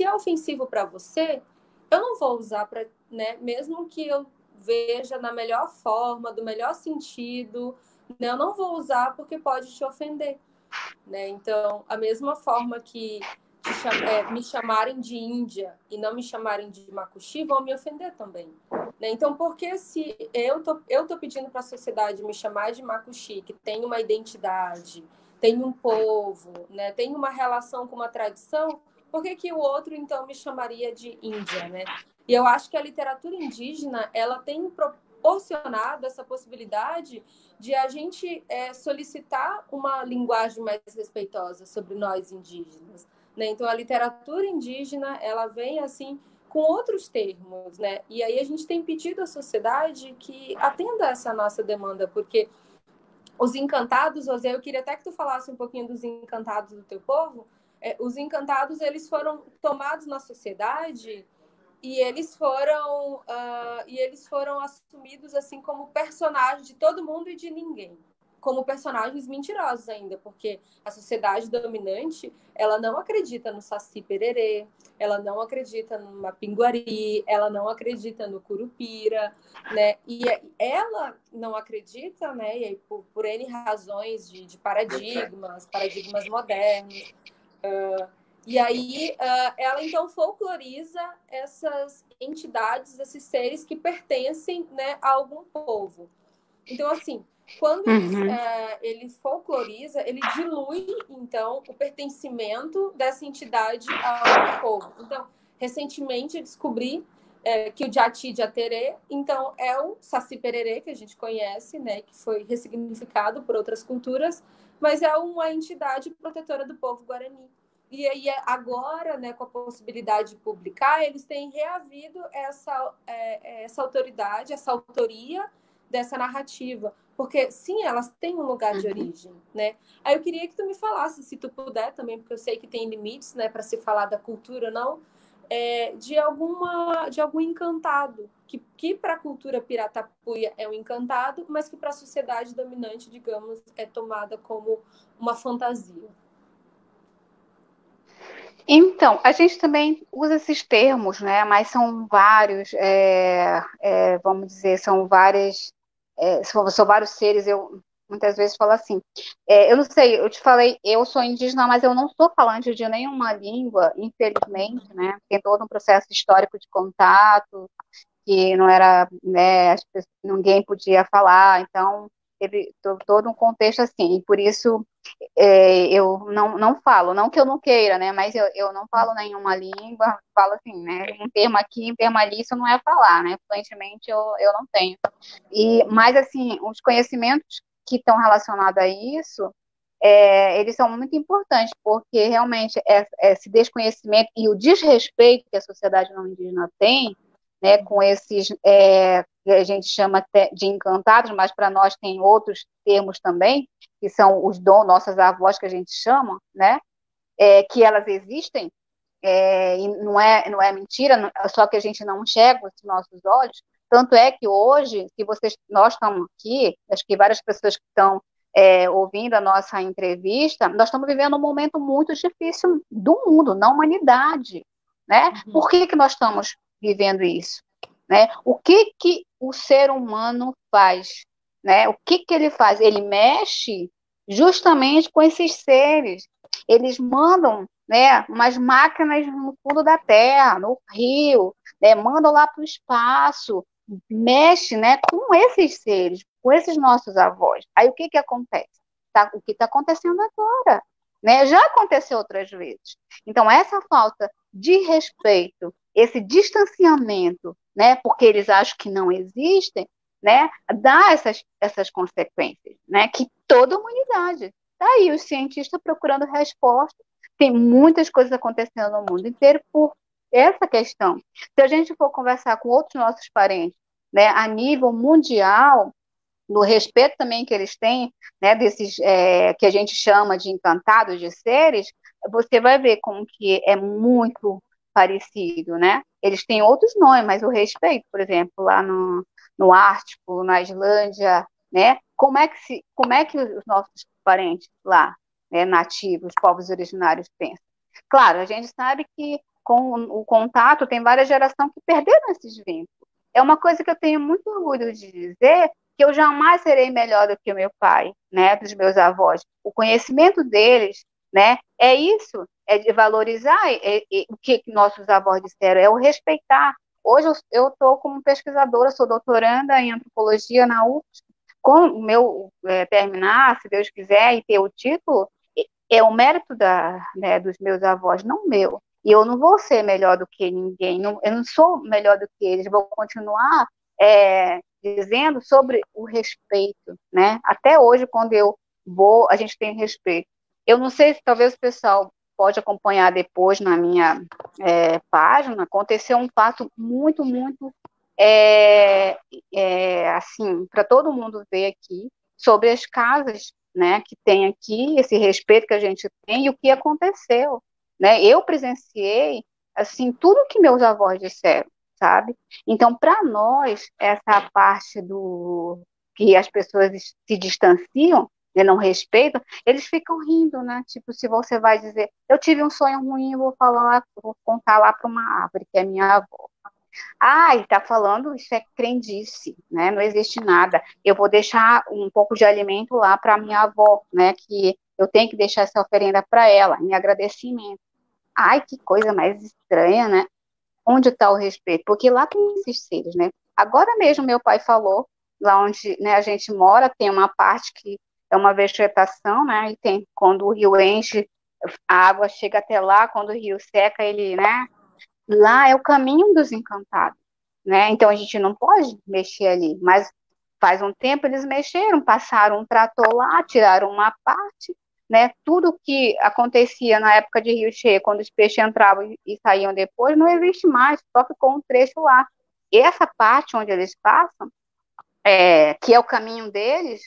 S1: é ofensivo para você, eu não vou usar, né, mesmo que eu veja na melhor forma, do melhor sentido, né, eu não vou usar porque pode te ofender. Né? Então, a mesma forma que me chamarem de Índia e não me chamarem de Makuxi, vão me ofender também. Né? Então, porque se eu tô pedindo para a sociedade me chamar de Makuxi, que tem uma identidade, tem um povo, né? Tem uma relação com uma tradição, por que o outro, então, me chamaria de Índia? Né? E eu acho que a literatura indígena ela tem proporcionado essa possibilidade de a gente solicitar uma linguagem mais respeitosa sobre nós indígenas. Né? Então, a literatura indígena ela vem assim com outros termos, né? E aí a gente tem pedido à sociedade que atenda essa nossa demanda, porque os encantados, José, eu queria até que tu falasse um pouquinho dos encantados do teu povo, os encantados, eles foram tomados na sociedade e eles foram assumidos assim como personagens de todo mundo e de ninguém, como personagens mentirosos ainda, porque a sociedade dominante, ela não acredita no Saci Pererê, ela não acredita no Mapinguari, ela não acredita no Curupira, né? E ela não acredita, né? E aí, por N razões de paradigmas modernos. E aí, ela então folcloriza essas entidades, esses seres que pertencem, né, a algum povo. Então, assim, quando ele folcloriza, ele dilui, então, o pertencimento dessa entidade a algum povo. Então, recentemente eu descobri que o Jati Jaterê, então, é o Saci Pererê, que a gente conhece, né, que foi ressignificado por outras culturas, mas é uma entidade protetora do povo guarani. E aí, agora, né, com a possibilidade de publicar, eles têm reavido essa autoridade, essa autoria dessa narrativa. Porque, sim, elas têm um lugar de origem, né? Aí eu queria que tu me falasse, se tu puder também, porque eu sei que tem limites, né, para se falar da cultura, não, de algum encantado, que para a cultura piratapuia é um encantado, mas que para a sociedade dominante, digamos, é tomada como uma fantasia.
S2: Então, a gente também usa esses termos, né? Mas são vários, vamos dizer, são várias, são vários seres. Eu muitas vezes falo assim, eu não sei, eu te falei, eu sou indígena, mas eu não sou falante de nenhuma língua, infelizmente, né? Tem todo um processo histórico de contato, que não era, né, ninguém podia falar, então teve todo um contexto assim, e por isso eu não falo, não que eu não queira, né, mas eu não falo nenhuma língua, falo assim, né, um termo aqui, um termo ali, isso não é falar, né, fluentemente eu não tenho. Mas assim, os conhecimentos que estão relacionados a isso, eles são muito importantes, porque realmente esse desconhecimento e o desrespeito que a sociedade não indígena tem, né, com esses que a gente chama de encantados, mas para nós tem outros termos também, que são os dons, nossas avós que a gente chama, né, que elas existem, e não é mentira, só que a gente não enxerga com os nossos olhos. Tanto é que hoje, que nós estamos aqui, acho que várias pessoas que estão ouvindo a nossa entrevista, nós estamos vivendo um momento muito difícil do mundo, na humanidade, né? Por que nós estamos vivendo isso? Né? O que o ser humano faz? Né? O que ele faz? Ele mexe justamente com esses seres. Eles mandam, né, umas máquinas no fundo da terra, no rio, né, mandam lá para o espaço, mexe, né, com esses seres, com esses nossos avós. Aí o que acontece? O que está acontecendo agora? Né? Já aconteceu outras vezes. Então, essa falta de respeito, esse distanciamento, né, porque eles acham que não existem, né, dá essas consequências, né, que toda a humanidade. Está aí os cientistas procurando resposta. Tem muitas coisas acontecendo no mundo inteiro por essa questão. Se a gente for conversar com outros nossos parentes, né, a nível mundial, no respeito também que eles têm, né, desses que a gente chama de encantados de seres, você vai ver como que é muito parecido, né? Eles têm outros nomes, mas o respeito, por exemplo, lá no Ártico, na Islândia, né? Como é que os nossos parentes lá, né, nativos, povos originários pensam? Claro, a gente sabe que com o contato tem várias gerações que perderam esses vínculos. É uma coisa que eu tenho muito orgulho de dizer, que eu jamais serei melhor do que o meu pai, né, dos meus avós. O conhecimento deles, né, é isso, é de valorizar o que nossos avós disseram, é o respeitar. Hoje eu estou como pesquisadora, sou doutoranda em antropologia na UFSC. Com o meu terminar, se Deus quiser, e ter o título, é o mérito né, dos meus avós, não meu. E eu não vou ser melhor do que ninguém, eu não sou melhor do que eles, vou continuar dizendo sobre o respeito, né? Até hoje, quando eu vou, a gente tem respeito. Eu não sei se talvez o pessoal pode acompanhar depois na minha página, aconteceu um fato muito, muito assim, para todo mundo ver aqui, sobre as casas, né, que tem aqui, esse respeito que a gente tem e o que aconteceu. né? Eu presenciei, assim, tudo que meus avós disseram, sabe? Então, para nós, essa parte do que as pessoas se distanciam, né, não respeitam, eles ficam rindo, né? Tipo, se você vai dizer, eu tive um sonho ruim, eu vou falar, vou contar lá para uma árvore, que é minha avó. Ah, ele está falando, isso é crendice, né? Não existe nada. Eu vou deixar um pouco de alimento lá para minha avó, né? Que eu tenho que deixar essa oferenda para ela, em agradecimento. Ai, que coisa mais estranha, né? Onde está o respeito? Porque lá tem esses seres, né? Agora mesmo meu pai falou, lá onde, né, a gente mora, tem uma parte que é uma vegetação, né? E tem, quando o rio enche, a água chega até lá, quando o rio seca, ele, né? Lá é o caminho dos encantados, né? Então a gente não pode mexer ali, mas faz um tempo eles mexeram, passaram um trator lá, tiraram uma parte, né? Tudo que acontecia na época de rio cheio, quando os peixes entravam e saíam depois, não existe mais, só ficou um trecho lá. E essa parte onde eles passam, que é o caminho deles,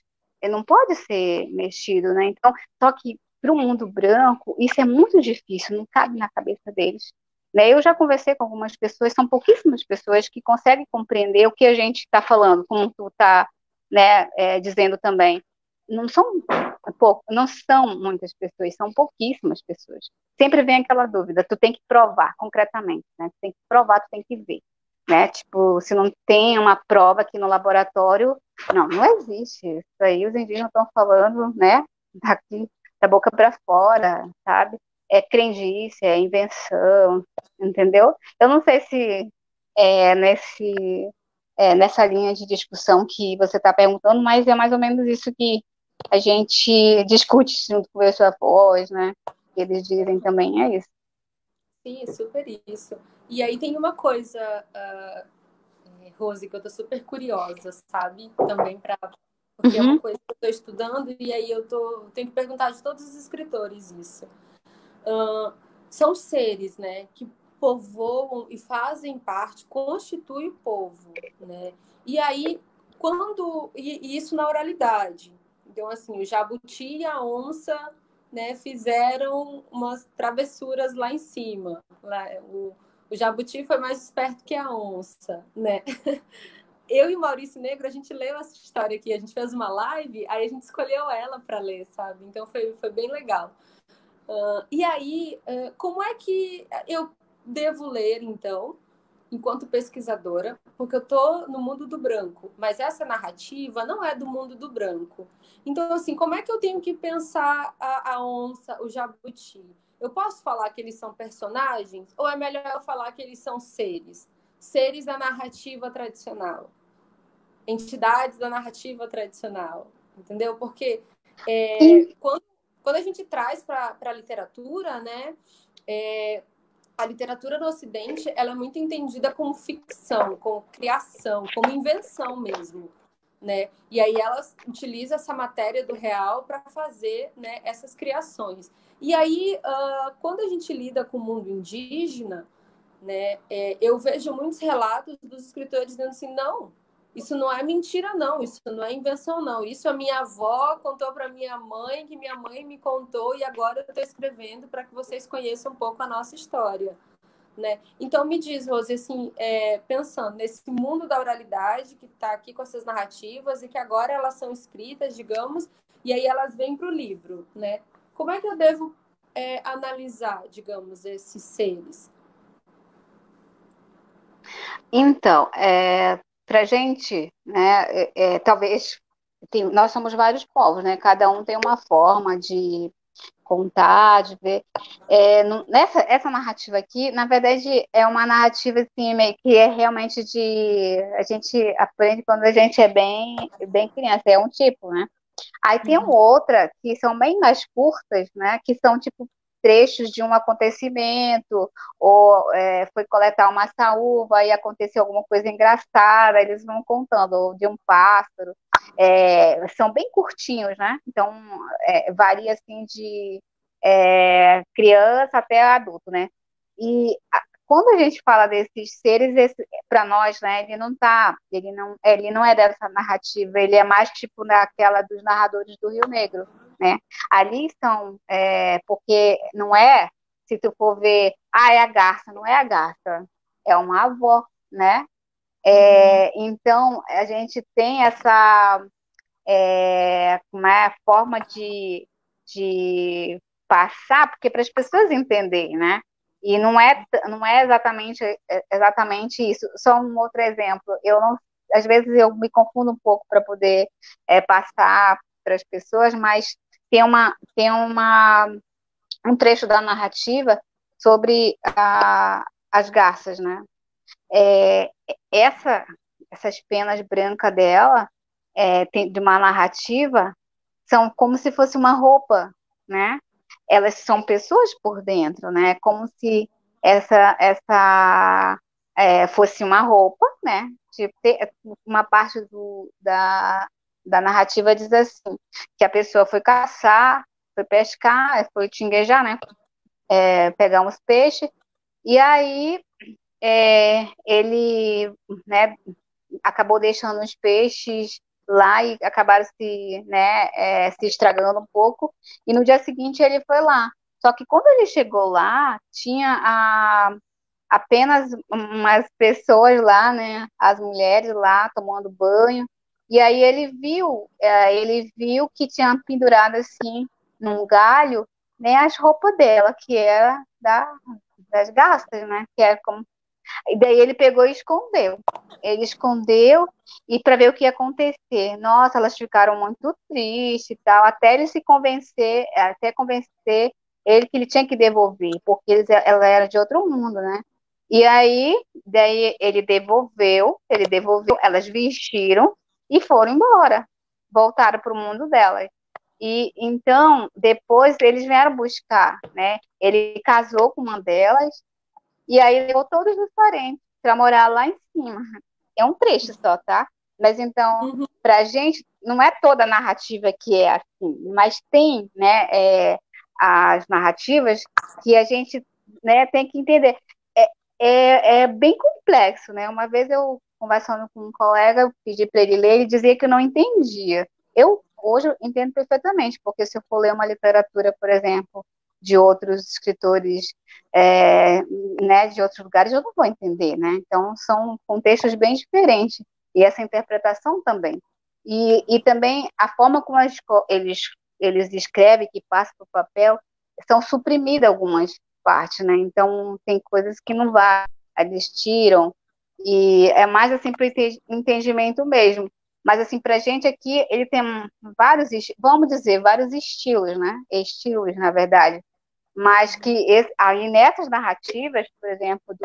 S2: não pode ser mexido, né? Então, só que para o mundo branco, isso é muito difícil, não cabe na cabeça deles. Né? Eu já conversei com algumas pessoas, são pouquíssimas pessoas que conseguem compreender o que a gente está falando, como tu está, né, dizendo também. Não são não são muitas pessoas, são pouquíssimas pessoas. Sempre vem aquela dúvida, tu tem que provar concretamente, né? Tu tem que provar, tu tem que ver, né? Tipo, se não tem uma prova aqui no laboratório, não existe. Isso aí os indígenas estão falando, né? Daqui da boca para fora, sabe? É crendice, é invenção, entendeu? Eu não sei se nessa linha de discussão que você está perguntando, mas é mais ou menos isso que a gente discute junto com os avós, né? Eles dizem também, é isso.
S1: Sim, super isso. E aí tem uma coisa, Rose, que eu tô super curiosa, sabe? Também para porque é uma
S2: Uhum,
S1: coisa que eu estou estudando e aí tenho que perguntar de todos os escritores isso. São seres, né, que povoam e fazem parte, constituem o povo, né? E aí e isso na oralidade. Então assim, o jabuti e a onça, né, fizeram umas travessuras lá em cima. O jabuti foi mais esperto que a onça, né? Eu e o Maurício Negro, a gente leu essa história aqui, a gente fez uma live, aí a gente escolheu ela para ler, sabe? Então foi bem legal. E aí, como é que eu devo ler, então, enquanto pesquisadora? Porque eu estou no mundo do branco, mas essa narrativa não é do mundo do branco. Então, assim, como é que eu tenho que pensar a onça, o jabuti? Eu posso falar que eles são personagens? Ou é melhor eu falar que eles são seres? Seres da narrativa tradicional, entidades da narrativa tradicional, entendeu? Porque
S2: e,
S1: quando a gente traz para a literatura, né, a literatura no Ocidente ela é muito entendida como ficção, como criação, como invenção mesmo, né? E aí ela utiliza essa matéria do real para fazer, né, essas criações. E aí, quando a gente lida com o mundo indígena, né, eu vejo muitos relatos dos escritores dizendo assim, não, isso não é mentira, não, isso não é invenção, não. Isso a minha avó contou para minha mãe, que minha mãe me contou, e agora eu estou escrevendo para que vocês conheçam um pouco a nossa história. Né? Então, me diz, Rose, assim, pensando nesse mundo da oralidade que está aqui com essas narrativas e que agora elas são escritas, digamos, e aí elas vêm para o livro, né? Como é que eu devo analisar, digamos, esses seres?
S2: então, para a gente, né, talvez, nós somos vários povos, né? Cada um tem uma forma de contar, de ver. Essa narrativa aqui, na verdade, é uma narrativa assim, meio que é realmente a gente aprende quando a gente é bem criança, é um tipo, né? Aí tem outra que são bem mais curtas, né? Que são tipo trechos de um acontecimento, ou foi coletar uma saúva e aconteceu alguma coisa engraçada, eles vão contando, ou de um pássaro. São bem curtinhos, né? Então varia assim de criança até adulto, né? E quando a gente fala desses seres, para nós, né, ele não é dessa narrativa, ele é mais tipo naquela dos narradores do Rio Negro, né? Ali são, porque não é se tu for ver, é a garça, não é a garça, é uma avó, né? Então, a gente tem essa como é, forma de passar, porque para as pessoas entenderem, né? E não é exatamente isso. Só um outro exemplo. Eu não, às vezes eu me confundo um pouco para poder passar para as pessoas, mas um trecho da narrativa sobre as garças, né? É, essa, essas penas brancas dela, de uma narrativa, são como se fosse uma roupa, né? Elas são pessoas por dentro, né? Como se essa fosse uma roupa, né? Uma parte da narrativa diz assim, que a pessoa foi caçar, foi pescar, foi tinguejar, né? Pegar uns peixes, e aí ele, né, acabou deixando os peixes lá e acabaram se estragando um pouco. E no dia seguinte ele foi lá. Só que quando ele chegou lá, tinha apenas umas pessoas lá, né? As mulheres lá tomando banho. E aí ele viu que tinha pendurado assim num galho, né, as roupas dela, que era das gastas, né? Que é como e daí ele pegou e escondeu. Ele escondeu e para ver o que ia acontecer. Nossa, elas ficaram muito tristes e tal, até ele se convencer, até convencer ele que ele tinha que devolver, porque ela era de outro mundo, né? E aí, daí ele devolveu, elas vestiram e foram embora, voltaram para o mundo delas. E então, depois eles vieram buscar, né? Ele casou com uma delas e aí levou todos os parentes para morar lá em cima. É um trecho só, tá? Mas então, para a gente, não é toda a narrativa que é assim, mas tem, né, as narrativas que a gente, né, tem que entender. É bem complexo, né? Uma vez eu, conversando com um colega, eu pedi para ele ler, ele dizia que eu não entendia. Hoje, eu entendo perfeitamente, porque se eu for ler uma literatura, por exemplo, de outros escritores, né, de outros lugares, eu não vou entender, né? Então, são contextos bem diferentes, e essa interpretação também. E também a forma como eles escrevem, que passa para o papel, são suprimidas algumas partes, né? Então, tem coisas que não vai, eles tiram, e é mais assim para o entendimento mesmo. Mas assim, para a gente aqui, ele tem vários, vamos dizer, vários estilos, né? Estilos, na verdade. Mas que aí nessas narrativas, por exemplo,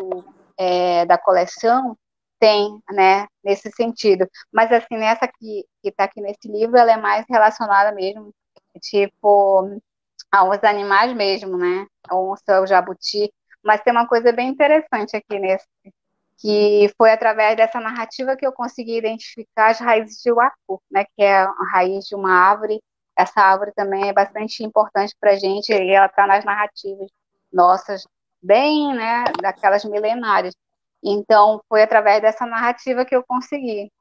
S2: da coleção, tem, né, nesse sentido. Mas assim, nessa que está aqui nesse livro, ela é mais relacionada mesmo, tipo, aos animais mesmo, né? A onça, o jabuti. Mas tem uma coisa bem interessante aqui nesse, que foi através dessa narrativa que eu consegui identificar as raízes de Uacu, né? Que é a raiz de uma árvore. Essa árvore também é bastante importante para a gente, e ela está nas narrativas nossas, bem, né? Daquelas milenárias. Então, foi através dessa narrativa que eu consegui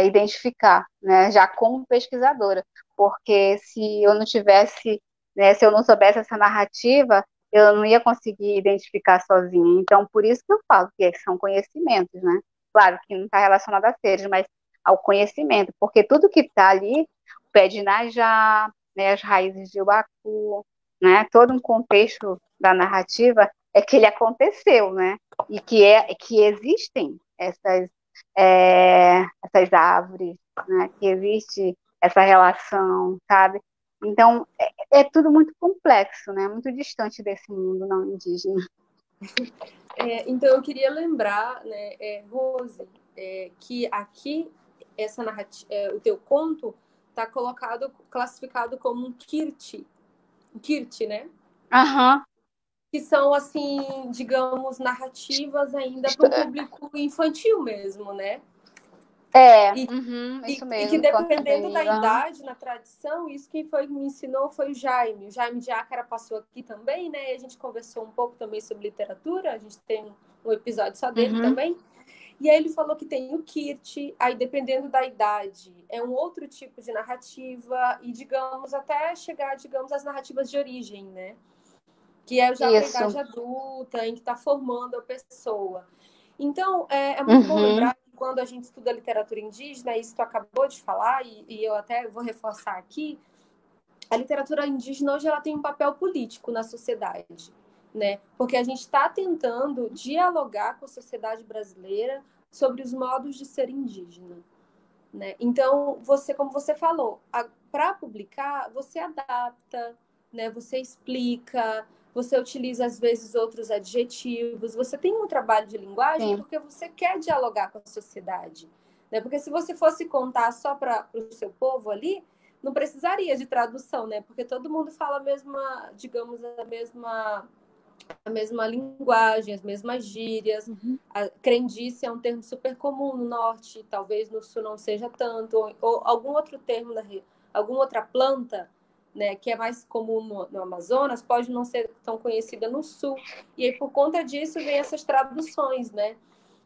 S2: identificar, né? Já como pesquisadora, porque se eu não tivesse, né? Se eu não soubesse essa narrativa, eu não ia conseguir identificar sozinha. Então, por isso que eu falo que são conhecimentos, né? Claro que não está relacionado a seres, mas ao conhecimento, porque tudo que está ali, o pé de Najá, né, as raízes de Ubacu, né, todo um contexto da narrativa é que ele aconteceu, né? E que existem essas árvores, né? Que existe essa relação, sabe? Então, é tudo muito complexo, né? Muito distante desse mundo não indígena.
S1: Então, eu queria lembrar, né, Rose, que aqui essa narrativa, o teu conto está classificado como um kirti, né?
S2: Aham.
S1: Que são, assim, digamos, narrativas ainda para um público infantil mesmo, né?
S2: Isso
S1: E que
S2: mesmo,
S1: dependendo da
S2: uhum.
S1: idade, na tradição, isso quem me ensinou foi o Jaime. O Jaime de Ácara passou aqui também, né? E a gente conversou um pouco também sobre literatura, a gente tem um episódio só dele também. E aí ele falou que tem o Kirt, aí dependendo da idade, é um outro tipo de narrativa, e digamos, até chegar, digamos, às narrativas de origem, né? que é já para a
S2: Isso.
S1: idade adulta, em que está formando a pessoa. Então, é muito bom
S2: Uhum.
S1: lembrar que quando a gente estuda literatura indígena, isso tu acabou de falar, e eu até vou reforçar aqui, a literatura indígena hoje ela tem um papel político na sociedade, né? Porque a gente está tentando dialogar com a sociedade brasileira sobre os modos de ser indígena, né? Então, você, como você falou, para publicar, você adapta, né? Você explica, você utiliza às vezes outros adjetivos, você tem um trabalho de linguagem
S2: Sim.
S1: porque você quer dialogar com a sociedade, né? Porque se você fosse contar só para o seu povo ali, não precisaria de tradução, né? Porque todo mundo fala a mesma, digamos, a mesma linguagem, as mesmas gírias.
S2: Uhum.
S1: A crendice é um termo super comum no norte, talvez no sul não seja tanto, ou algum outro termo, alguma outra planta, né, que é mais comum no Amazonas, pode não ser tão conhecida no sul. E aí, por conta disso, vem essas traduções, né?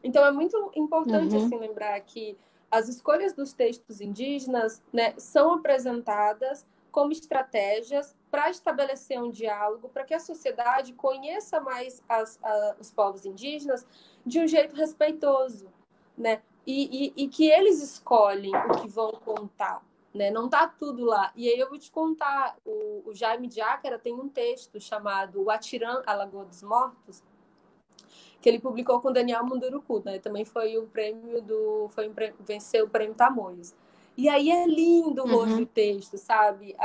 S1: Então, é muito importante,
S2: Uhum.
S1: assim, lembrar que as escolhas dos textos indígenas, né, são apresentadas como estratégias para estabelecer um diálogo, para que a sociedade conheça mais os povos indígenas de um jeito respeitoso, né? E que eles escolhem o que vão contar, né? Não está tudo lá. E aí eu vou te contar, o Jaime de Ácara tem um texto chamado O Atirã, a Lagoa dos Mortos, que ele publicou com Daniel Munduruku, né? Também foi o prêmio venceu o prêmio Tamoios. E aí é lindo, Rose, o
S2: Uhum.
S1: texto, sabe?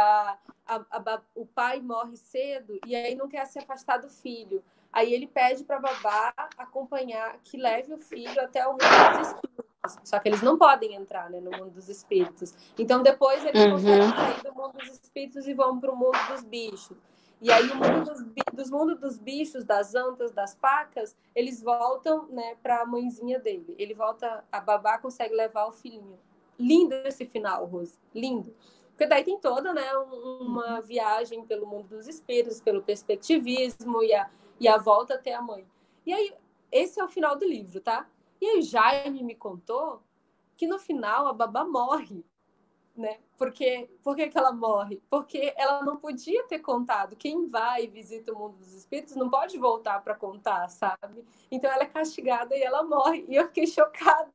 S1: O pai morre cedo e aí não quer se afastar do filho. Aí ele pede para a babá acompanhar, que leve o filho até o mundo dos espíritos. Só que eles não podem entrar, né, no mundo dos espíritos. Então depois eles conseguem sair do mundo dos espíritos e vão para o mundo dos bichos. E aí o mundo mundo dos bichos, das antas, das pacas, eles voltam, né, para a mãezinha dele. Ele volta, a babá consegue levar o filhinho. Lindo esse final, Rose. Lindo. Porque daí tem toda, né, uma viagem pelo mundo dos espíritos, pelo perspectivismo e a volta até a mãe. E aí, esse é o final do livro, tá? E aí Jaime me contou que no final a babá morre, né? Por que ela morre? Porque ela não podia ter contado. Quem vai e visita o mundo dos espíritos não pode voltar para contar, sabe? Então ela é castigada e ela morre. E eu fiquei chocada,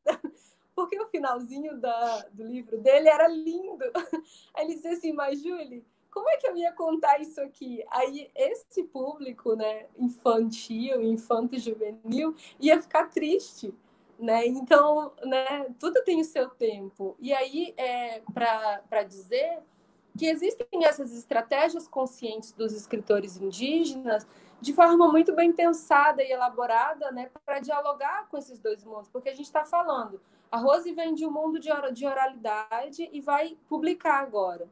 S1: porque o finalzinho do livro dele era lindo. Aí ele disse assim, mas Julie, como é que eu ia contar isso aqui? Aí esse público, né, infantil, infanto-juvenil, ia ficar triste, né? Então, né, tudo tem o seu tempo. E aí, para dizer que existem essas estratégias conscientes dos escritores indígenas de forma muito bem pensada e elaborada, né, para dialogar com esses dois mundos, porque a gente está falando, a Rose vem de um mundo de oralidade e vai publicar agora,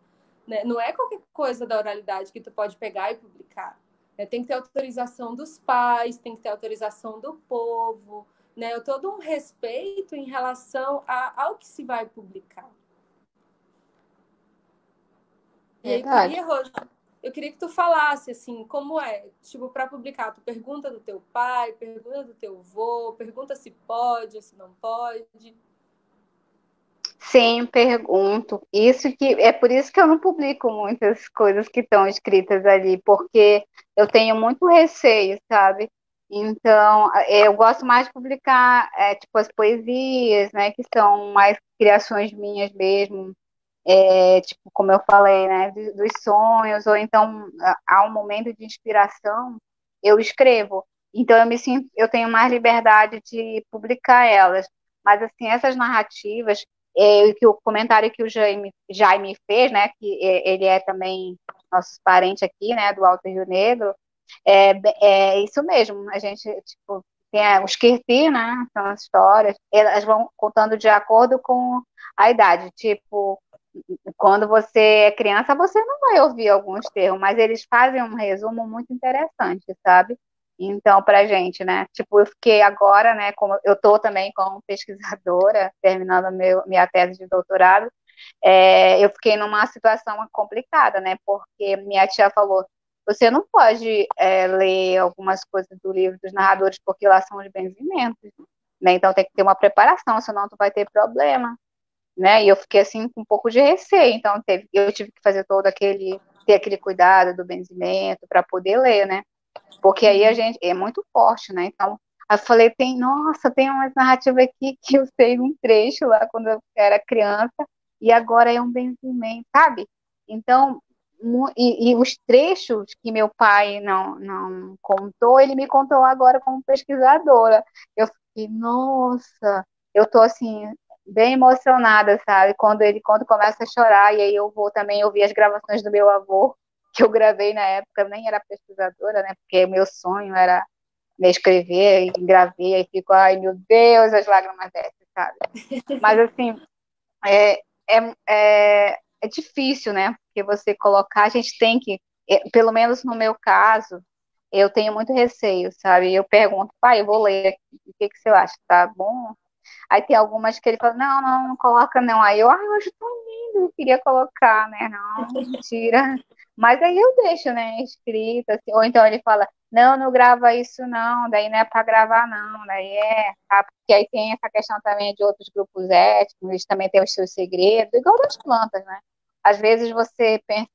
S1: né? Não é qualquer coisa da oralidade que tu pode pegar e publicar, né? Tem que ter autorização dos pais, tem que ter autorização do povo, né? Todo um respeito em relação ao que se vai publicar. E aí
S2: Verdade.
S1: eu queria que tu falasse assim, como é, tipo, para publicar, tu pergunta do teu pai, pergunta do teu avô, pergunta se pode ou se não pode.
S2: Sim, pergunto. Isso que é por isso que eu não publico muitas coisas que estão escritas ali, porque eu tenho muito receio, sabe? Então, eu gosto mais de publicar, tipo, as poesias, né, que são mais criações minhas mesmo, tipo, como eu falei, né, dos sonhos, ou então há um momento de inspiração, eu escrevo. Então, eu me sinto, eu tenho mais liberdade de publicar elas. Mas, assim, essas narrativas, que o comentário que o Jaime fez, né, que ele é também nosso parente aqui, né, do Alto Rio Negro, é isso mesmo. A gente, tipo, tem os Kirti, né, são as histórias, elas vão contando de acordo com a idade, tipo, quando você é criança, você não vai ouvir alguns termos, mas eles fazem um resumo muito interessante, sabe? Então, para gente, né? Tipo, eu fiquei agora, né? Como eu estou também como pesquisadora, terminando minha tese de doutorado, eu fiquei numa situação complicada, né? Porque minha tia falou: você não pode ler algumas coisas do livro dos narradores, porque lá são os benzimentos, né? Então tem que ter uma preparação, senão tu vai ter problema, né? E eu fiquei assim com um pouco de receio, então eu tive que fazer ter aquele cuidado do benzimento para poder ler, né? Porque aí a gente é muito forte, né? Então, eu falei, nossa, tem uma narrativa aqui que eu sei um trecho lá quando eu era criança, e agora é um benzimento, sabe? Então, e os trechos que meu pai não contou, ele me contou agora como pesquisadora. Eu fiquei, nossa, eu tô assim, bem emocionada, sabe? Quando começa a chorar, e aí eu vou também ouvir as gravações do meu avô, que eu gravei na época, eu nem era pesquisadora, né? Porque meu sonho era escrever, e gravei, aí fico, ai meu Deus, as lágrimas descem, sabe? Mas assim, é, é difícil, né? Porque você colocar, a gente tem que, pelo menos no meu caso, eu tenho muito receio, sabe? Eu pergunto, pai, eu vou ler aqui, o que que você acha? Tá bom? Aí tem algumas que ele fala, não coloca não. Aí eu, eu acho tão lindo, eu queria colocar, né? Não, tira. Mas aí eu deixo, né, escrito, assim. Ou então ele fala, não grava isso não, daí não é para gravar não, daí tá? Porque aí tem essa questão também de outros grupos étnicos, eles também têm os seus segredos, igual das plantas, né? Às vezes você pensa,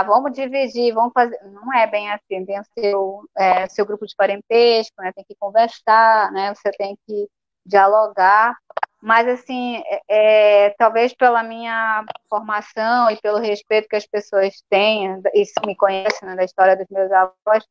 S2: vamos dividir, vamos fazer. Não é bem assim, tem o seu grupo de parentesco, né? Tem que conversar, né? Você tem que dialogar, mas assim, talvez pela minha formação e pelo respeito que as pessoas têm, e me conhecem, né, da história dos meus avós,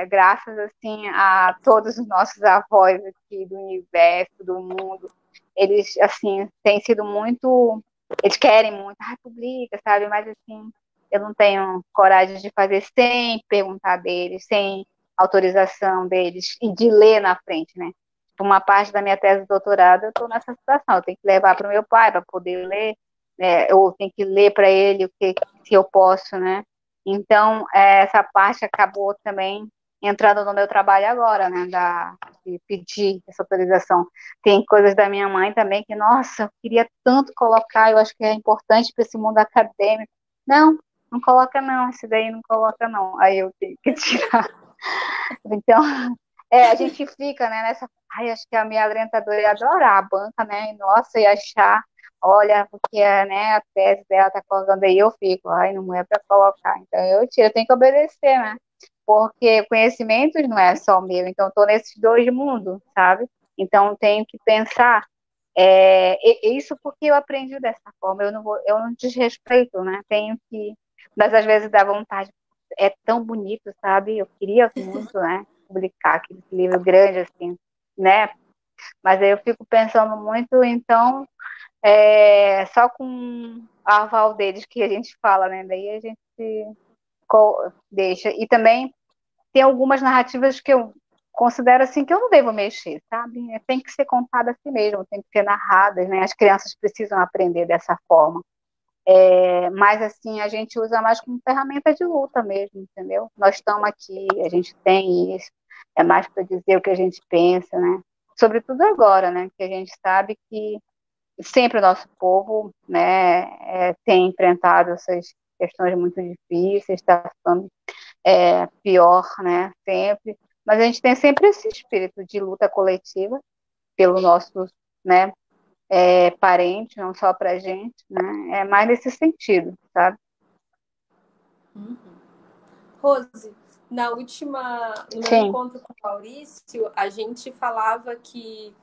S2: graças assim a todos os nossos avós aqui do universo, do mundo, eles assim têm sido muito, eles querem muito, publica, sabe? Mas assim, eu não tenho coragem de fazer sem perguntar deles, sem autorização deles e de ler na frente, né? Uma parte da minha tese de doutorado, eu estou nessa situação, eu tenho que levar para o meu pai para poder ler, né? Ou tenho que ler para ele se eu posso, né? Então, essa parte acabou também entrando no meu trabalho agora, né? De pedir essa autorização. Tem coisas da minha mãe também que, nossa, eu queria tanto colocar, eu acho que é importante para esse mundo acadêmico. Não coloca não, esse daí não coloca não. Aí eu tenho que tirar. Então, a gente fica, né, nessa. Ai, acho que a minha orientadora ia adorar a banca, né? E, nossa, ia achar, olha, porque né, a tese dela tá colocando aí, eu fico, ai, não é para colocar. Então eu tiro, eu tenho que obedecer, né? Porque conhecimentos não é só meu, então estou nesses dois mundos, sabe? Então tenho que pensar. Isso porque eu aprendi dessa forma, eu não desrespeito, né? Tenho que, mas às vezes dá vontade, é tão bonito, sabe? Eu queria muito, né? Publicar aquele livro grande, assim, né? Mas aí eu fico pensando muito, então, só com a aval deles que a gente fala, né? Daí a gente deixa. E também tem algumas narrativas que eu considero assim que eu não devo mexer, sabe? Tem que ser contada assim mesmo, tem que ser narradas, né? As crianças precisam aprender dessa forma. Mas assim, a gente usa mais como ferramenta de luta mesmo, entendeu? Nós estamos aqui, a gente tem isso, é mais para dizer o que a gente pensa, né? Sobretudo agora, né? Que a gente sabe que sempre o nosso povo, né, tem enfrentado essas questões muito difíceis, está ficando pior, né? Sempre. Mas a gente tem sempre esse espírito de luta coletiva pelo nosso, né, parente, não só para a gente, né? É mais nesse sentido, sabe?
S1: Uhum. Rose, no meu
S2: Sim.
S1: encontro com o Maurício, a gente falava que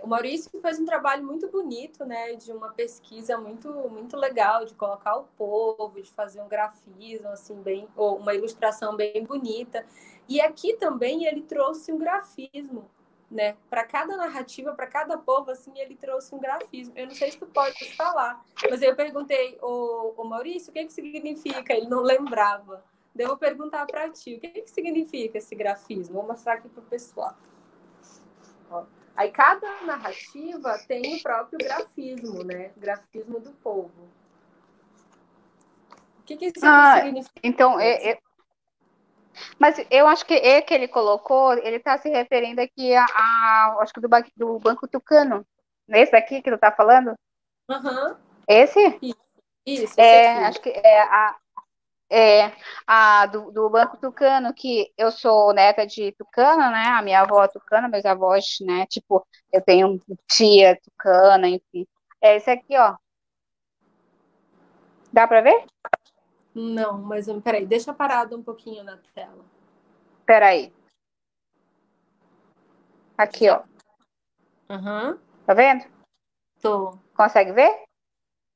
S1: o Maurício fez um trabalho muito bonito, né, de uma pesquisa muito legal, de colocar o povo, de fazer um grafismo, assim, ou uma ilustração bem bonita. E aqui também ele trouxe um grafismo, né, para cada narrativa, para cada povo, assim, ele trouxe um grafismo. Eu não sei se tu pode falar, mas eu perguntei, o Maurício, o que significa? Ele não lembrava. Daí eu vou perguntar para ti, o que significa esse grafismo? Vou mostrar aqui para o pessoal. Ó. Aí cada narrativa tem o próprio grafismo, né? Grafismo do povo. O que isso significa?
S2: Então, mas eu acho que que ele colocou, ele está se referindo aqui acho que do Banco Tucano. Esse aqui que tu está falando?
S1: Uhum.
S2: Esse?
S1: Isso, esse aqui.
S2: Acho que do Banco Tucano, que eu sou neta de tucano, né? A minha avó é tucana, meus avós, né? Tipo, eu tenho tia tucana, enfim. É esse aqui, ó. Dá para ver?
S1: Não, mas peraí, deixa parado um pouquinho na tela.
S2: Espera aí. Aqui,
S1: Já.
S2: ó.
S1: Aham.
S2: Tá vendo?
S1: Tô.
S2: Consegue ver?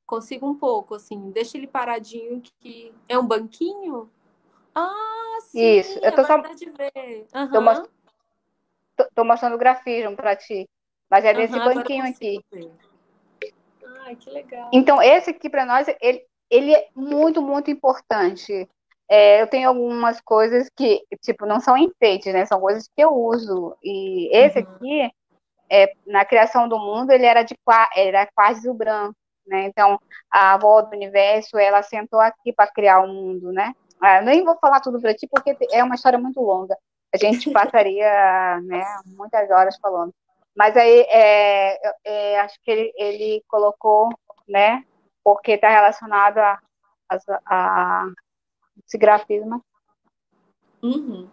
S1: Consigo um pouco, assim. Deixa ele paradinho que... É um banquinho? Ah,
S2: Isso.
S1: sim,
S2: Eu tô só
S1: agora dá de ver.
S2: tô,
S1: Aham.
S2: tô mostrando o grafismo para ti. Mas é desse
S1: Aham, agora eu
S2: banquinho aqui.
S1: consigo ver. Ai, que legal.
S2: Então, esse aqui para nós, ele é muito, muito importante. Eu tenho algumas coisas que, tipo, não são enfeites, né? São coisas que eu uso. E esse
S1: Uhum.
S2: aqui, na criação do mundo, ele era quartzo branco, né? Então, a avó do universo, ela sentou aqui para criar o mundo, né? Eu nem vou falar tudo para ti, porque é uma história muito longa. A gente passaria, né, muitas horas falando. Mas aí, acho que ele colocou, né, porque está relacionado a esse grafismo.
S1: Uhum.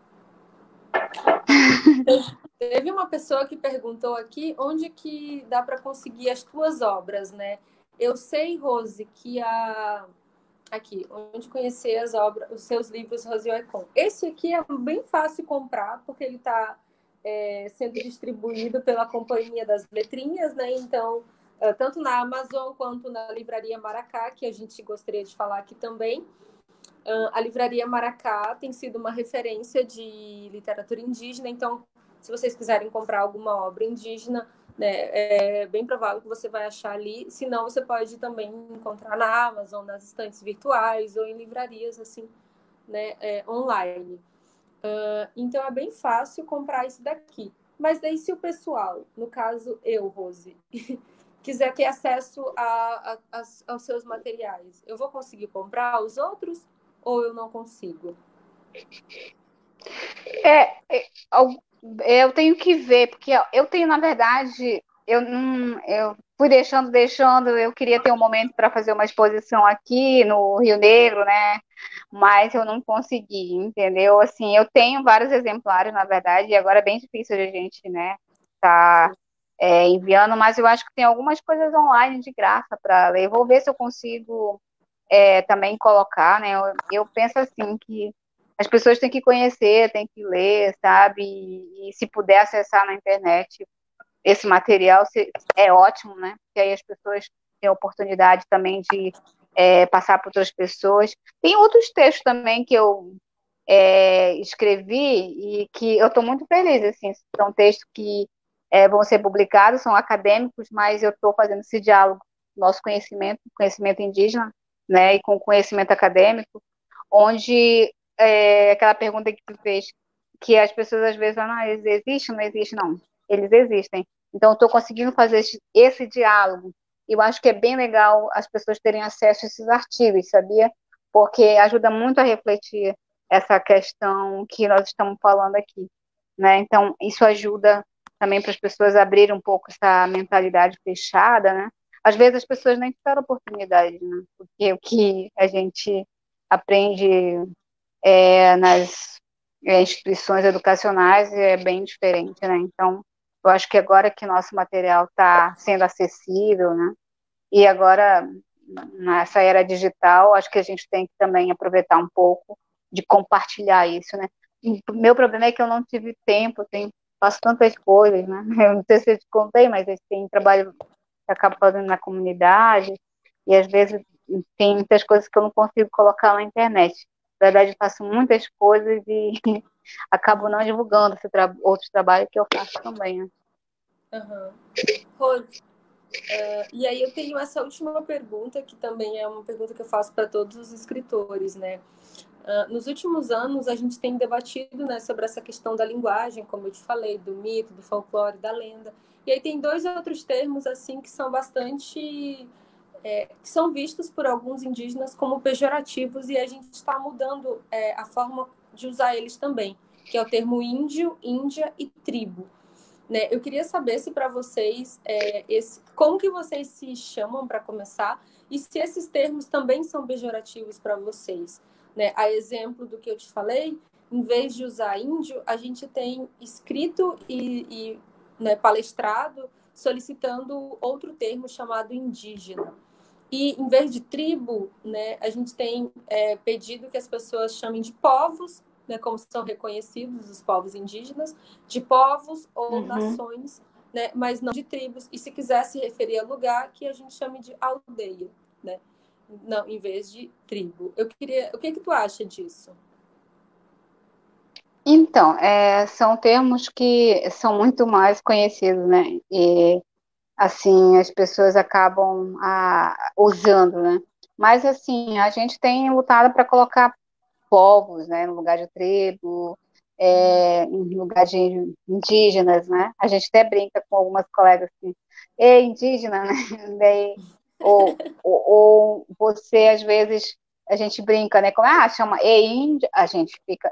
S1: Teve uma pessoa que perguntou aqui onde que dá para conseguir as tuas obras, né? Eu sei, Rose, que aqui, onde conhecer as obras, os seus livros, Rose Oicon. Esse aqui é bem fácil comprar, porque ele está sendo distribuído pela Companhia das Letrinhas, né? Então, tanto na Amazon quanto na Livraria Maracá, que a gente gostaria de falar aqui também. A Livraria Maracá tem sido uma referência de literatura indígena, então, se vocês quiserem comprar alguma obra indígena, né, é bem provável que você vai achar ali. Se não, você pode também encontrar na Amazon, nas estantes virtuais ou em livrarias assim, né, online. Então, é bem fácil comprar isso daqui. Mas daí, se o pessoal, no caso eu, Rose, quiser ter acesso aos seus materiais, eu vou conseguir comprar os outros ou eu não consigo?
S2: É, é, eu tenho que ver, porque eu tenho, na verdade, eu fui deixando, eu queria ter um momento para fazer uma exposição aqui no Rio Negro, né? Mas eu não consegui, entendeu? Assim, eu tenho vários exemplares, na verdade, e agora é bem difícil de a gente, né, tá enviando, mas eu acho que tem algumas coisas online de graça para ler. Vou ver se eu consigo também colocar, né? Eu penso assim que as pessoas têm que conhecer, têm que ler, sabe? E se puder acessar na internet esse material é ótimo, né? Porque aí as pessoas têm a oportunidade também de passar para outras pessoas. Tem outros textos também que eu escrevi e que eu estou muito feliz, assim, são textos que vão ser publicados, são acadêmicos, mas eu estou fazendo esse diálogo, nosso conhecimento indígena, né, e com conhecimento acadêmico, onde aquela pergunta que tu fez, que as pessoas às vezes falam, eles existem, não existem, não, eles existem. Então, estou conseguindo fazer esse diálogo. Eu acho que é bem legal as pessoas terem acesso a esses artigos, sabia? Porque ajuda muito a refletir essa questão que nós estamos falando aqui, né? Então, isso ajuda também para as pessoas abrirem um pouco essa mentalidade fechada, né? Às vezes as pessoas nem tiveram oportunidade, né? Porque o que a gente aprende nas instituições educacionais é bem diferente, né? Então, eu acho que agora que nosso material está sendo acessível, né? E agora, nessa era digital, acho que a gente tem que também aproveitar um pouco de compartilhar isso, né? E o meu problema é que eu não tive tempo, faço tantas coisas, né? Eu não sei se eu te contei, mas eu tenho trabalho que acabo fazendo na comunidade, e às vezes tem muitas coisas que eu não consigo colocar na internet. Na verdade, eu faço muitas coisas e acabo não divulgando outros trabalhos que eu faço também, né?
S1: Uhum. Rose, e aí eu tenho essa última pergunta, que também é uma pergunta que eu faço para todos os escritores, né? Nos últimos anos, a gente tem debatido, né, sobre essa questão da linguagem, como eu te falei, do mito, do folclore, da lenda. E aí tem dois outros termos, assim, que são bastante... que são vistos por alguns indígenas como pejorativos, e a gente está mudando a forma de usar eles também, que é o termo índio, índia e tribo. Né? Eu queria saber se para vocês, como que vocês se chamam para começar e se esses termos também são pejorativos para vocês. Né? A exemplo do que eu te falei, em vez de usar índio, a gente tem escrito e né, palestrado solicitando outro termo chamado indígena. E, em vez de tribo, né, a gente tem pedido que as pessoas chamem de povos, né, como são reconhecidos os povos indígenas, de povos ou nações, né, mas não de tribos. E se quiser se referir a lugar, que a gente chame de aldeia, né? Não, em vez de tribo. O que tu acha disso?
S2: Então, são termos que são muito mais conhecidos, né? E, assim, as pessoas acabam usando, né? Mas, assim, a gente tem lutado para colocar povos, né, no lugar de tribo, em lugar de indígenas, né? A gente até brinca com algumas colegas assim, ei, indígena, né? Daí, ou você, às vezes, a gente brinca, né? Como, chama ei, índio, a gente fica,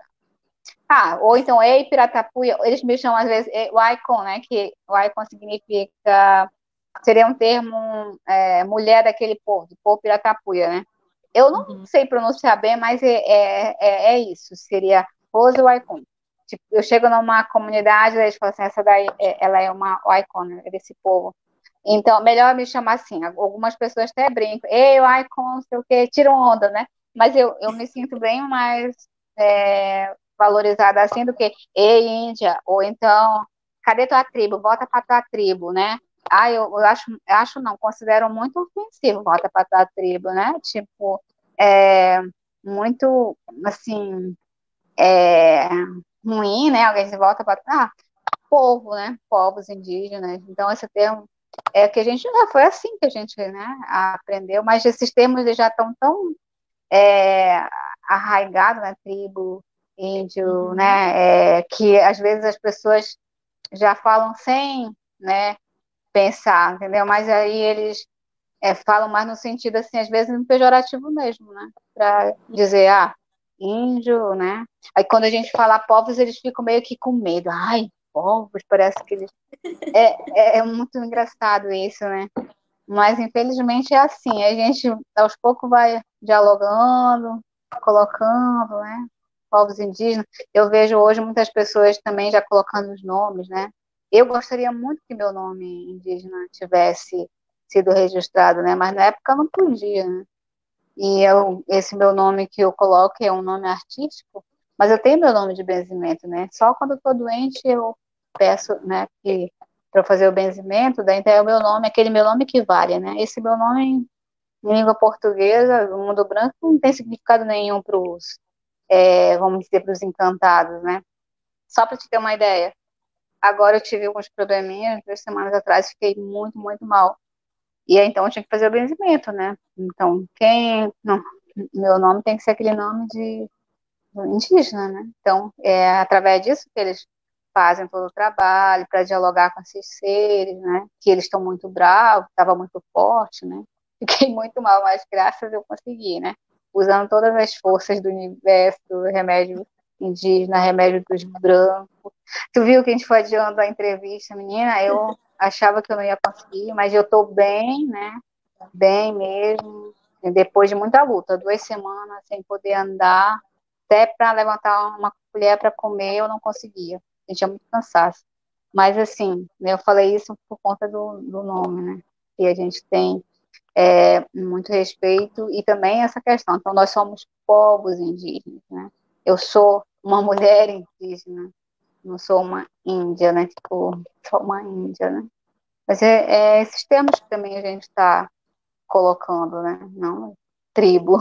S2: ou então ei, piratapuia, eles me chamam às vezes o icon, né? Que o icon significa, seria um termo, mulher daquele povo, do povo piratapuia, né? Eu não sei pronunciar bem, mas é isso. Seria Rose Waikon. Tipo, eu chego numa comunidade, eles falam assim, essa daí, ela é uma Waikon, né, desse povo. Então, melhor me chamar assim. Algumas pessoas até brincam. Ei, Waikon, não sei o quê, tiram onda, né? Mas eu me sinto bem mais valorizada assim do que Ei, Índia. Ou então, cadê tua tribo? Volta pra tua tribo, né? Eu acho não, considero muito ofensivo volta para tua tribo, né? Tipo, é muito, assim, é, ruim, né? Alguém se volta para povo, né? Povos indígenas. Então, esse termo que a gente já foi assim que a gente, né, aprendeu, mas esses termos eles já estão tão arraigados na tribo, índio, né? Que às vezes as pessoas já falam sem, né, pensar, entendeu? Mas aí eles falam mais no sentido, assim, às vezes no pejorativo mesmo, né? Para dizer, índio, né? Aí quando a gente fala povos, eles ficam meio que com medo. Ai, povos, parece que eles. É muito engraçado isso, né? Mas infelizmente é assim, a gente aos poucos vai dialogando, colocando, né? Povos indígenas. Eu vejo hoje muitas pessoas também já colocando os nomes, né? Eu gostaria muito que meu nome indígena tivesse sido registrado, né? Mas na época eu não podia, né? E esse meu nome que eu coloco é um nome artístico, mas eu tenho meu nome de benzimento, né? Só quando eu estou doente eu peço, né, que para fazer o benzimento, daí então é o meu nome, aquele meu nome que vale, né? Esse meu nome em língua portuguesa, no mundo branco, não tem significado nenhum para os, vamos dizer, para os encantados, né? Só para te ter uma ideia. Agora eu tive alguns probleminhas, 2 semanas atrás, fiquei muito, muito mal. E aí, então, eu tinha que fazer o benzimento, né? Então, não, meu nome tem que ser aquele nome de indígena, né? Então, é através disso que eles fazem todo o trabalho para dialogar com esses seres, né? Que eles estão muito bravos, estava muito forte, né? Fiquei muito mal, mas graças a Deus eu consegui, né? Usando todas as forças do universo, do remédio indígena, remédio dos brancos. Tu viu que a gente foi adiando a entrevista, menina? Eu achava que eu não ia conseguir, mas eu tô bem, né? Bem mesmo. E depois de muita luta, 2 semanas sem poder andar, até para levantar uma colher para comer, eu não conseguia. Sentia muito cansaço. Mas, assim, eu falei isso por conta do nome, né? Que a gente tem muito respeito e também essa questão. Então, nós somos povos indígenas, né? Eu sou uma mulher indígena, não sou uma índia, né? Tipo, sou uma índia, né? Mas esses termos que também a gente está colocando, né? Não tribo.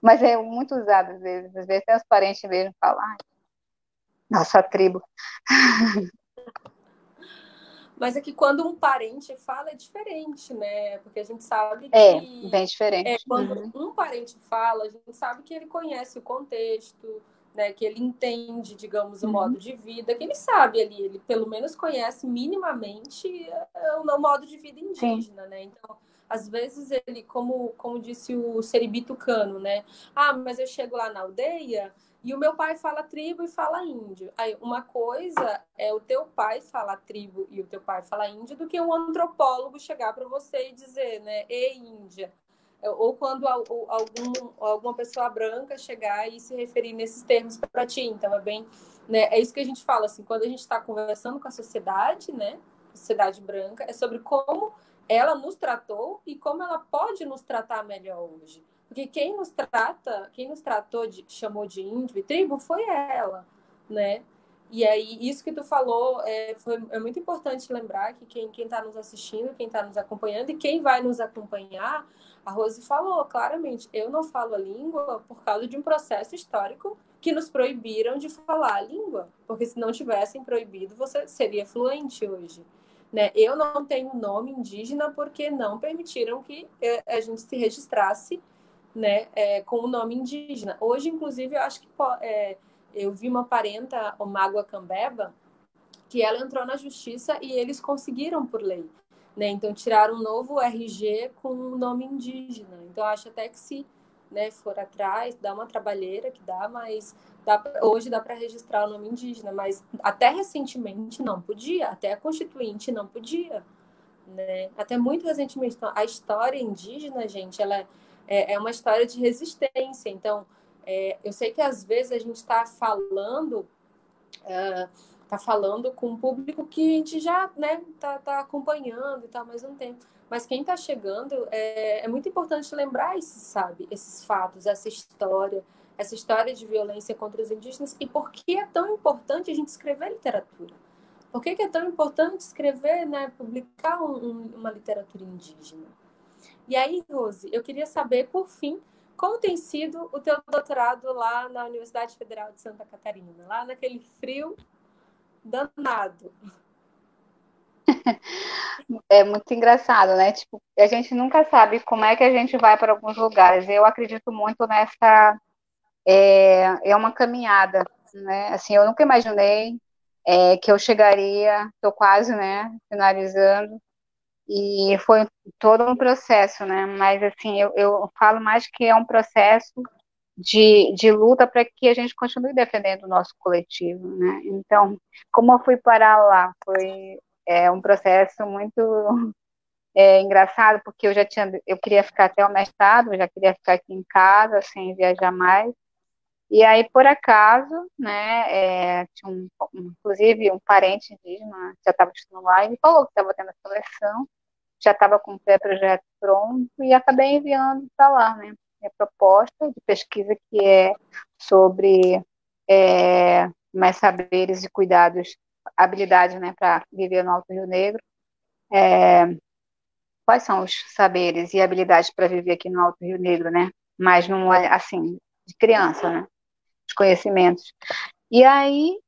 S2: Mas é muito usado às vezes. Às vezes até os parentes mesmo falam, nossa tribo.
S1: Mas é que quando um parente fala é diferente, né? Porque a gente sabe que
S2: Bem diferente.
S1: quando um parente fala, a gente sabe que ele conhece o contexto, né? Que ele entende, digamos, o modo de vida, que ele sabe ali, ele pelo menos conhece minimamente o modo de vida indígena, né? Então, às vezes ele, como disse o Seribi Tucano, né? Mas eu chego lá na aldeia e o meu pai fala tribo e fala índio. Aí, uma coisa é o teu pai falar tribo e o teu pai falar índio do que um antropólogo chegar para você e dizer, né? Ei, Índia. Ou quando alguma pessoa branca chegar e se referir nesses termos para ti. Então, né, é isso que a gente fala, assim, quando a gente está conversando com a sociedade, né? Sociedade branca, é sobre como ela nos tratou e como ela pode nos tratar melhor hoje. Porque quem nos tratou, chamou de índio e tribo foi ela, né? E aí, isso que tu falou é muito importante lembrar que quem está nos assistindo, quem está nos acompanhando e quem vai nos acompanhar, a Rose falou claramente, eu não falo a língua por causa de um processo histórico que nos proibiram de falar a língua, porque se não tivessem proibido, você seria fluente hoje. Né? Eu não tenho nome indígena porque não permitiram que a gente se registrasse, né, com o nome indígena. Hoje, inclusive, eu acho que eu vi uma parenta, o Mágua Cambeba, que ela entrou na justiça e eles conseguiram por lei. Né? Então, tiraram um novo RG com o nome indígena. Então, acho até que se, né, for atrás, dá uma trabalheira que dá, mas hoje dá para registrar o nome indígena, mas até recentemente não podia, até a Constituinte não podia. Né? Até muito recentemente. Então, a história indígena, gente, ela é uma história de resistência. Então, eu sei que às vezes a gente está falando com um público que a gente já tá acompanhando e tal, mais um tempo. Mas quem está chegando, é muito importante lembrar esses fatos, essa história de violência contra os indígenas e por que é tão importante a gente escrever literatura. Por que é tão importante escrever, né, publicar uma literatura indígena? E aí, Rose, eu queria saber, por fim, como tem sido o teu doutorado lá na Universidade Federal de Santa Catarina, lá naquele frio danado.
S2: É muito engraçado, né? Tipo, a gente nunca sabe como é que a gente vai para alguns lugares. Eu acredito muito nessa. É uma caminhada, né? Assim, eu nunca imaginei que eu chegaria, estou quase, né, finalizando, e foi todo um processo, né? Mas, assim, eu falo mais que é um processo de luta para que a gente continue defendendo o nosso coletivo, né? Então, como eu fui parar lá? Foi um processo muito engraçado, porque eu queria ficar até o mestrado, eu já queria ficar aqui em casa, sem viajar mais. E aí, por acaso, né, tinha inclusive um parente indígena, já estava estudando lá, e me falou que estava tendo a seleção, já estava com o pré-projeto pronto, e acabei enviando para lá, né, a proposta de pesquisa que é sobre mais saberes e cuidados, habilidades, né, para viver no Alto Rio Negro. Quais são os saberes e habilidades para viver aqui no Alto Rio Negro, né? Mas não é assim, de criança, né? Os conhecimentos. E aí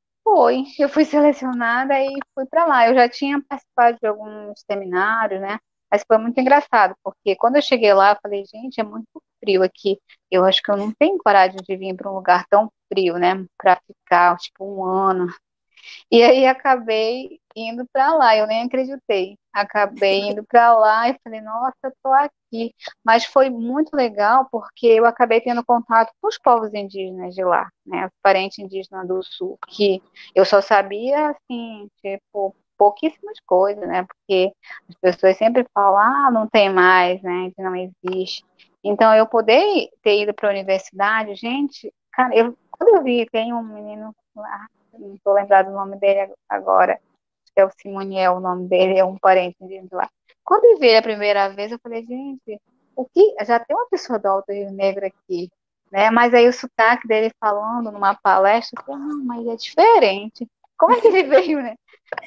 S2: eu fui selecionada e fui para lá. Eu já tinha participado de alguns seminários, né? Mas foi muito engraçado, porque quando eu cheguei lá, eu falei, gente, é muito frio aqui. Eu acho que eu não tenho coragem de vir para um lugar tão frio, né? Para ficar, tipo, um ano. E aí acabei indo para lá, eu nem acreditei. Acabei indo para lá e falei, nossa, eu tô aqui. Mas foi muito legal porque eu acabei tendo contato com os povos indígenas de lá, né? Os parentes indígenas do sul, que eu só sabia, assim, tipo, pouquíssimas coisas, né? Porque as pessoas sempre falam, não tem mais, né? Que não existe. Então, eu poder ter ido para a universidade, gente, cara, quando eu vi, tem um menino lá, não estou lembrado o nome dele agora, acho que é o Simoniel, o nome dele, é um parente de lá. Quando eu vi ele a primeira vez, eu falei, gente, o que? Já tem uma pessoa do Alto Rio Negro aqui, né? Mas aí o sotaque dele falando numa palestra, eu falei, não, mas é diferente. Como é que ele veio, né?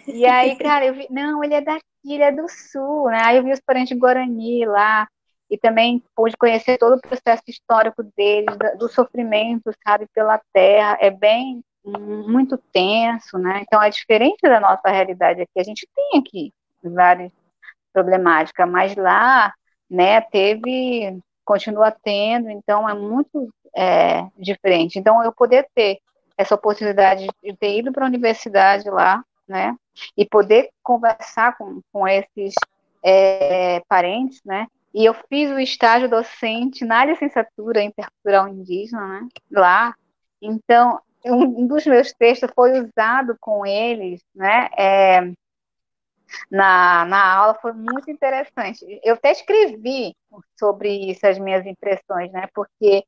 S2: E aí, cara, eu vi, não, ele é daqui, ele é do sul, né? Aí eu vi os parentes Guarani lá, e também pude conhecer todo o processo histórico deles, do sofrimento, sabe, pela terra, é bem, muito tenso, né? Então é diferente da nossa realidade aqui. A gente tem aqui várias problemáticas, mas lá, né, continua tendo, então é muito diferente. Então eu poder ter essa oportunidade de ter ido para a universidade lá, né, e poder conversar com esses parentes, né, e eu fiz o estágio docente na licenciatura intercultural indígena, né, lá. Então, um dos meus textos foi usado com eles, né, na aula, foi muito interessante. Eu até escrevi sobre isso, as minhas impressões, né? Porque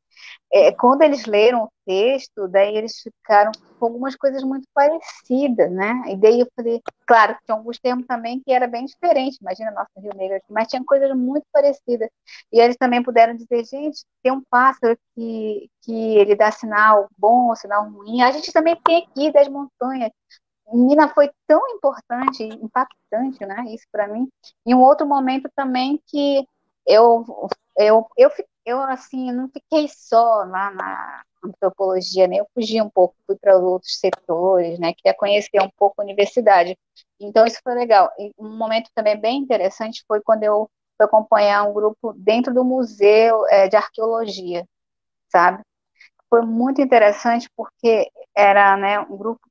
S2: quando eles leram o texto, daí eles ficaram com algumas coisas muito parecidas, né? E daí eu falei, claro, tinha alguns termos também que era bem diferente, imagina nossa Rio Negro aqui, mas tinha coisas muito parecidas. E eles também puderam dizer, gente, tem um pássaro que ele dá sinal bom, sinal ruim. A gente também tem aqui das montanhas. Menina, foi tão importante, impactante, né? Isso para mim. E um outro momento também que eu, eu assim, não fiquei só lá na antropologia, né? Eu fugi um pouco, fui para outros setores, né? Queria conhecer um pouco a universidade. Então, isso foi legal. E um momento também bem interessante foi quando eu fui acompanhar um grupo dentro do museu de arqueologia, sabe? Foi muito interessante porque era, né, um grupo.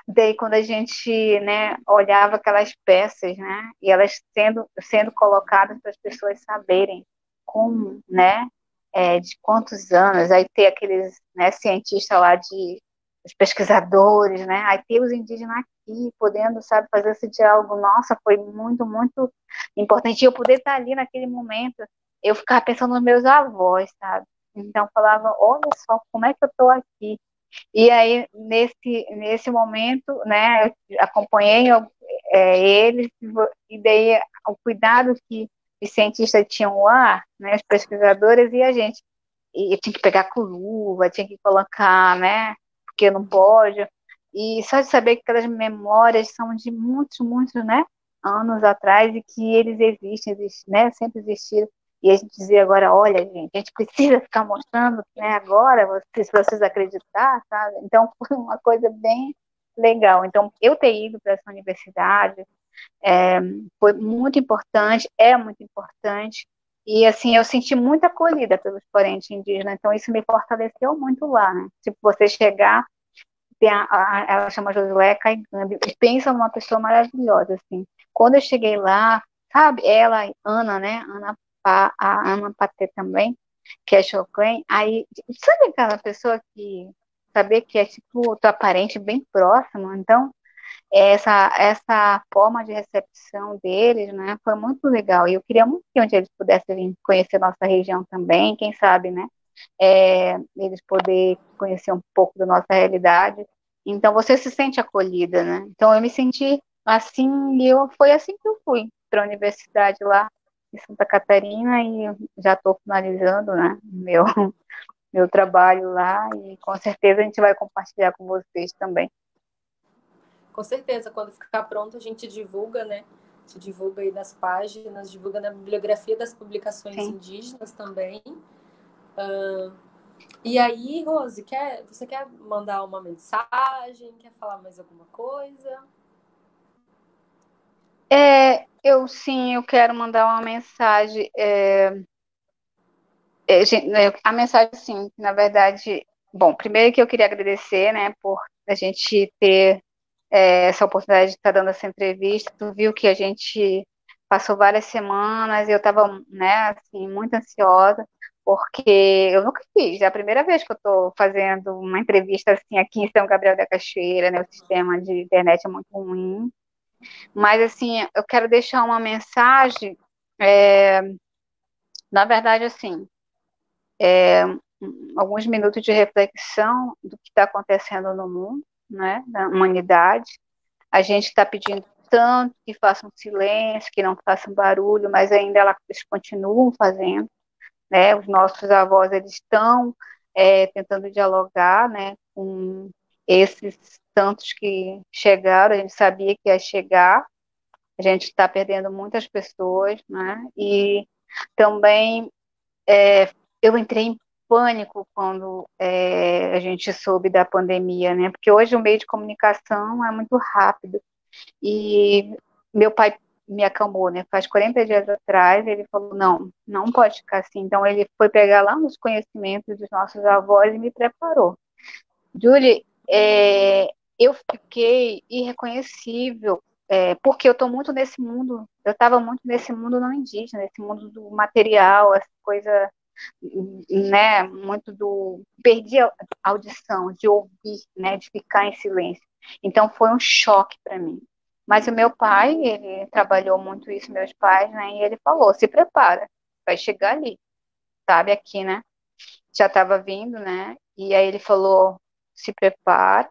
S2: Daí, quando a gente, né, olhava aquelas peças, né, e elas sendo colocadas para as pessoas saberem como, né, de quantos anos, aí ter aqueles, né, cientistas lá os pesquisadores, né, aí ter os indígenas aqui, podendo, sabe, fazer esse diálogo, nossa, foi muito, muito importante. E eu poder estar ali naquele momento, eu ficava pensando nos meus avós, sabe, então falava, olha só, como é que eu estou aqui, e aí, nesse momento, né, eu acompanhei eles, e daí o cuidado que os cientistas tinham lá, né, os pesquisadores e a gente. E eu tinha que pegar com luva, tinha que colocar, né, porque não pode. E só de saber que aquelas memórias são de muitos, muitos, né, anos atrás e que eles existem, né, sempre existiram. E a gente dizia agora, olha, gente, a gente precisa ficar mostrando, né, agora, vocês, para vocês acreditar, sabe? Então, foi uma coisa bem legal. Então, eu ter ido para essa universidade foi muito importante, é muito importante. E, assim, eu senti muita acolhida pelos parentes indígenas, então isso me fortaleceu muito lá, né? Tipo, você chegar, ela chama Josué Caigambi, e pensa numa pessoa maravilhosa, assim. Quando eu cheguei lá, sabe, ela, Ana, né, a Ana Patê também, que é Choclen, aí, sabe aquela pessoa que, saber que é, tipo, tua parente bem próximo, então, essa forma de recepção deles, né, foi muito legal. E eu queria muito que onde eles pudessem vir conhecer nossa região também, quem sabe, né, eles poder conhecer um pouco da nossa realidade. Então você se sente acolhida, né? Então eu me senti assim e foi assim que eu fui para a universidade lá em Santa Catarina e já estou finalizando, né, meu trabalho lá e com certeza a gente vai compartilhar com vocês também.
S1: Com certeza, quando ficar pronto, a gente divulga, né? A gente divulga aí nas páginas, divulga na bibliografia das publicações
S2: Sim.
S1: indígenas também. E aí, Rose, você quer mandar uma mensagem? Quer falar mais alguma coisa?
S2: Eu quero mandar uma mensagem. A mensagem, sim, na verdade, bom, primeiro que eu queria agradecer, né, por a gente ter essa oportunidade de estar dando essa entrevista. Tu viu que a gente passou várias semanas e eu estava, né, assim, muito ansiosa, porque eu nunca fiz, é a primeira vez que eu estou fazendo uma entrevista assim aqui em São Gabriel da Cachoeira, né, o sistema de internet é muito ruim, mas assim, eu quero deixar uma mensagem, é, na verdade, assim, alguns minutos de reflexão do que está acontecendo no mundo, né, na humanidade. A gente está pedindo tanto que façam silêncio, que não façam barulho, mas ainda eles continuam fazendo, né? Os nossos avós eles estão tentando dialogar, né, com esses tantos que chegaram. A gente sabia que ia chegar. A gente está perdendo muitas pessoas, né? E também eu entrei em pânico quando a gente soube da pandemia, né? Porque hoje o meio de comunicação é muito rápido. E meu pai me acalmou, né? Faz 40 dias atrás, ele falou: não, não pode ficar assim. Então, ele foi pegar lá nos conhecimentos dos nossos avós e me preparou. Julie, eu fiquei irreconhecível, porque eu estou muito nesse mundo, eu estava muito nesse mundo não indígena, nesse mundo do material, essa coisa, né? Muito do. Perdi a audição, de ouvir, né? De ficar em silêncio. Então, foi um choque para mim. Mas o meu pai, ele trabalhou muito isso, meus pais, né? E ele falou, se prepara, vai chegar ali, sabe, aqui, né? Já estava vindo, né? E aí ele falou, se prepara,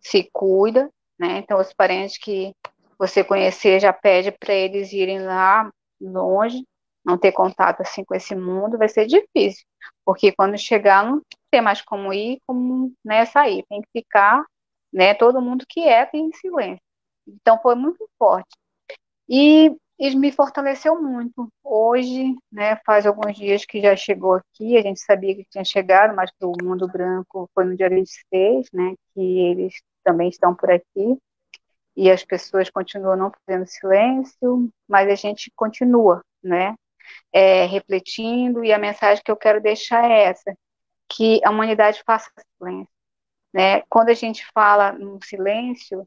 S2: se cuida, né? Então os parentes que você conhecer já pede para eles irem lá longe, não ter contato assim com esse mundo, vai ser difícil, porque quando chegar não tem mais como ir, como, né, sair, tem que ficar, né, todo mundo quieto e em silêncio. Então foi muito forte. E isso me fortaleceu muito. Hoje, né, faz alguns dias que já chegou aqui, a gente sabia que tinha chegado, mas que o Mundo Branco foi no dia 26, né, que eles também estão por aqui, e as pessoas continuam não fazendo silêncio, mas a gente continua, né, refletindo, e a mensagem que eu quero deixar é essa, que a humanidade faça silêncio, né, quando a gente fala no silêncio,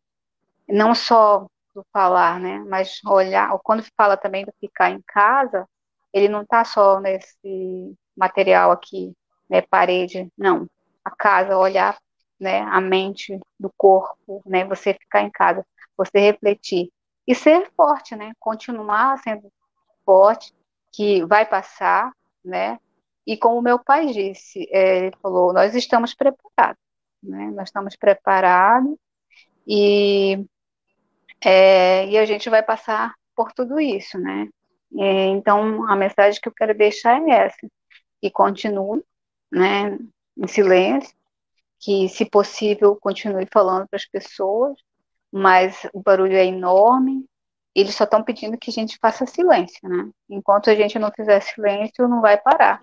S2: não só do falar, né? Mas olhar, quando fala também do ficar em casa, ele não está só nesse material aqui, né? Parede, não. A casa, olhar, né? A mente do corpo, né? Você ficar em casa, você refletir e ser forte, né? Continuar sendo forte, que vai passar, né? E como meu pai disse, ele falou, nós estamos preparados, né? Nós estamos preparados e e a gente vai passar por tudo isso, né? Então, a mensagem que eu quero deixar é essa, que continue, né, em silêncio, que, se possível, continue falando para as pessoas, mas o barulho é enorme, eles só estão pedindo que a gente faça silêncio, né? Enquanto a gente não fizer silêncio, não vai parar.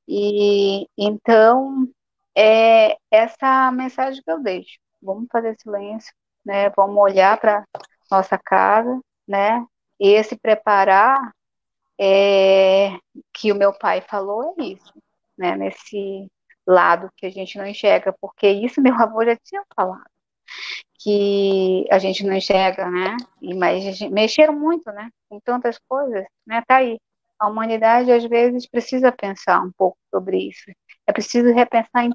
S2: E, então, é essa mensagem que eu deixo. Vamos fazer silêncio, né? Vamos olhar para nossa casa, né? E se preparar, que o meu pai falou é isso, né? Nesse lado que a gente não enxerga, porque isso meu avô já tinha falado, que a gente não enxerga, né? Mas mexeram muito, né? Com tantas coisas, né? Tá aí. A humanidade às vezes precisa pensar um pouco sobre isso. É preciso repensar em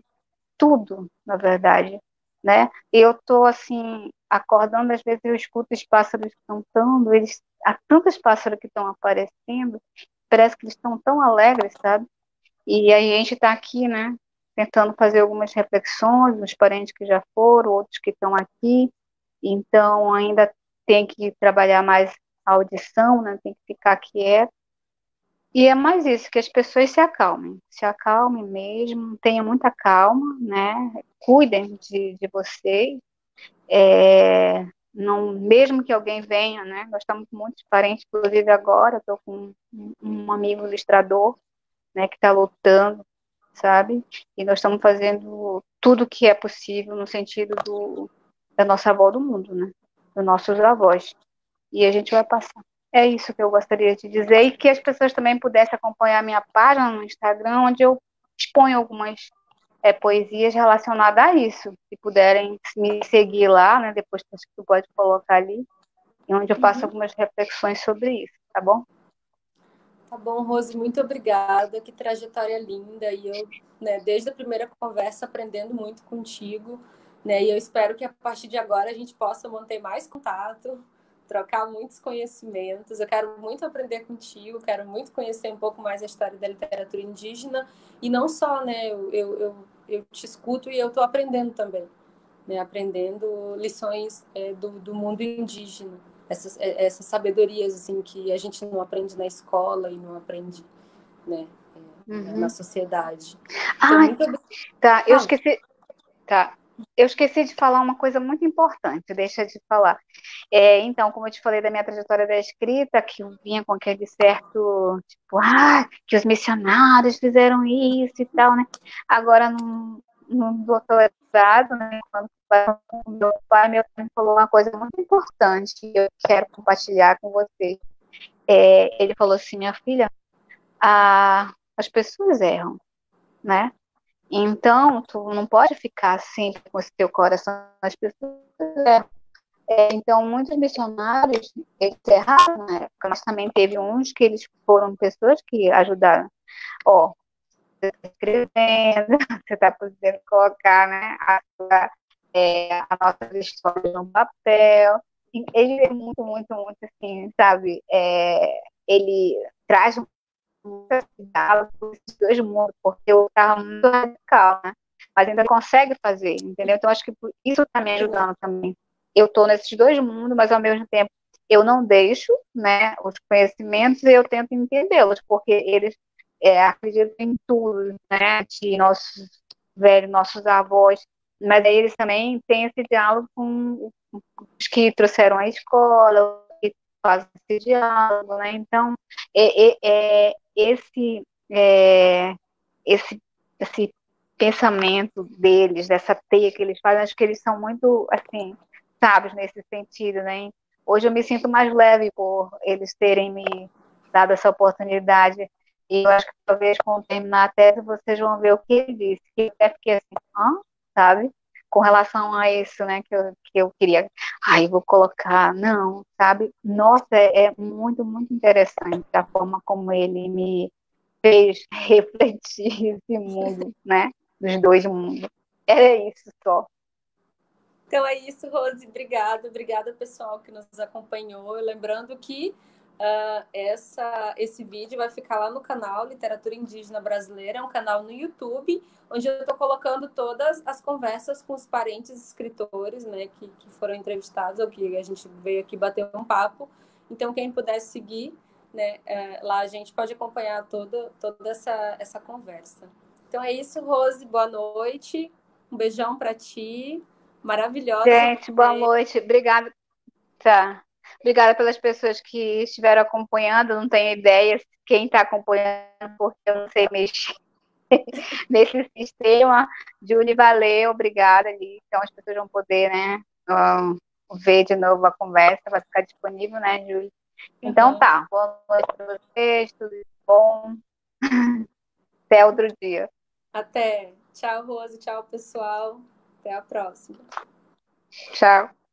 S2: tudo, na verdade, né? Eu tô assim acordando, às vezes eu escuto os pássaros cantando, eles há tantos pássaros que estão aparecendo, parece que eles estão tão alegres, sabe? E a gente está aqui, né? Tentando fazer algumas reflexões, os parentes que já foram, outros que estão aqui, então ainda tem que trabalhar mais a audição, né? Tem que ficar quieto. E é mais isso, que as pessoas se acalmem mesmo, tenham muita calma, né? Cuidem de vocês, não, mesmo que alguém venha, né? Nós estamos com muitos parentes, inclusive agora, estou com um amigo ilustrador, né, que está lutando, sabe? E nós estamos fazendo tudo o que é possível no sentido da nossa avó do mundo, né? Dos nossos avós. E a gente vai passar. É isso que eu gostaria de dizer, e que as pessoas também pudessem acompanhar a minha página no Instagram, onde eu exponho algumas poesias relacionadas a isso. Se puderem me seguir lá, né, depois tu pode colocar ali, onde eu faço algumas reflexões sobre isso, tá bom?
S1: Tá bom, Rose, muito obrigada. Que trajetória linda. E eu, né, desde a primeira conversa, aprendendo muito contigo, né? E eu espero que a partir de agora a gente possa manter mais contato, trocar muitos conhecimentos. Eu quero muito aprender contigo, quero muito conhecer um pouco mais a história da literatura indígena. E não só, né? Eu te escuto e eu estou aprendendo também, né? Aprendendo lições do mundo indígena. Essas sabedorias assim que a gente não aprende na escola e não aprende, né, na sociedade. Então,
S2: Ai,
S1: muito obrigada.
S2: tá, eu esqueci, tá. Eu esqueci de falar uma coisa muito importante, deixa de falar. Então, como eu te falei da minha trajetória da escrita, que eu vinha com aquele certo, tipo, que os missionários fizeram isso e tal, né? Agora, no doutorado, né, quando meu pai me falou uma coisa muito importante que eu quero compartilhar com você. Ele falou assim, minha filha, as pessoas erram, né? Então, tu não pode ficar sempre com o seu coração nas pessoas erram. Então, muitos missionários, eles erraram na época, mas também teve uns que eles foram pessoas que ajudaram. Ó, você está escrevendo, você está podendo colocar, né, a nossa história no papel. ele é muito, muito, muito assim, sabe? Ele traz muitas diálogos esses dois mundos, porque eu estava muito radical, né? Mas ainda consegue fazer, entendeu? Então, acho que isso está me ajudando também. Eu estou nesses dois mundos, mas ao mesmo tempo eu não deixo, né, os conhecimentos e eu tento entendê-los, porque eles acreditam em tudo, né, de nossos velhos, nossos avós, mas aí eles também têm esse diálogo com os que trouxeram a escola, que fazem esse diálogo, né? Então, é, esse pensamento deles, dessa teia que eles fazem, acho que eles são muito, assim, sábios nesse sentido, né? Hoje eu me sinto mais leve por eles terem me dado essa oportunidade. E eu acho que talvez quando terminar a tese vocês vão ver o que ele disse. Que eu até fiquei assim, sabe? Com relação a isso, né? Que eu queria, vou colocar, não, sabe? Nossa, é muito, muito interessante a forma como ele me fez refletir esse mundo, né? Dos dois mundos. Era isso só.
S1: Então é isso, Rose. Obrigada. Obrigada, pessoal, que nos acompanhou. Lembrando que esse vídeo vai ficar lá no canal Literatura Indígena Brasileira, é um canal no YouTube, onde eu estou colocando todas as conversas com os parentes escritores, né, que foram entrevistados, ou que a gente veio aqui bater um papo. Então, quem puder seguir, né, lá a gente pode acompanhar toda essa conversa. Então é isso, Rose. Boa noite. Um beijão para ti. Maravilhosa.
S2: Gente, boa noite. Obrigada. Tá. Obrigada pelas pessoas que estiveram acompanhando. Não tenho ideia quem está acompanhando, porque eu não sei mexer nesse sistema. Julie, valeu, obrigada ali. Então as pessoas vão poder, né, ver de novo a conversa, vai ficar disponível, né, Julie? Então tá. Boa noite para vocês, tudo de bom. Até outro dia.
S1: Até. Tchau, Rose. Tchau, pessoal. Até a próxima.
S2: Tchau.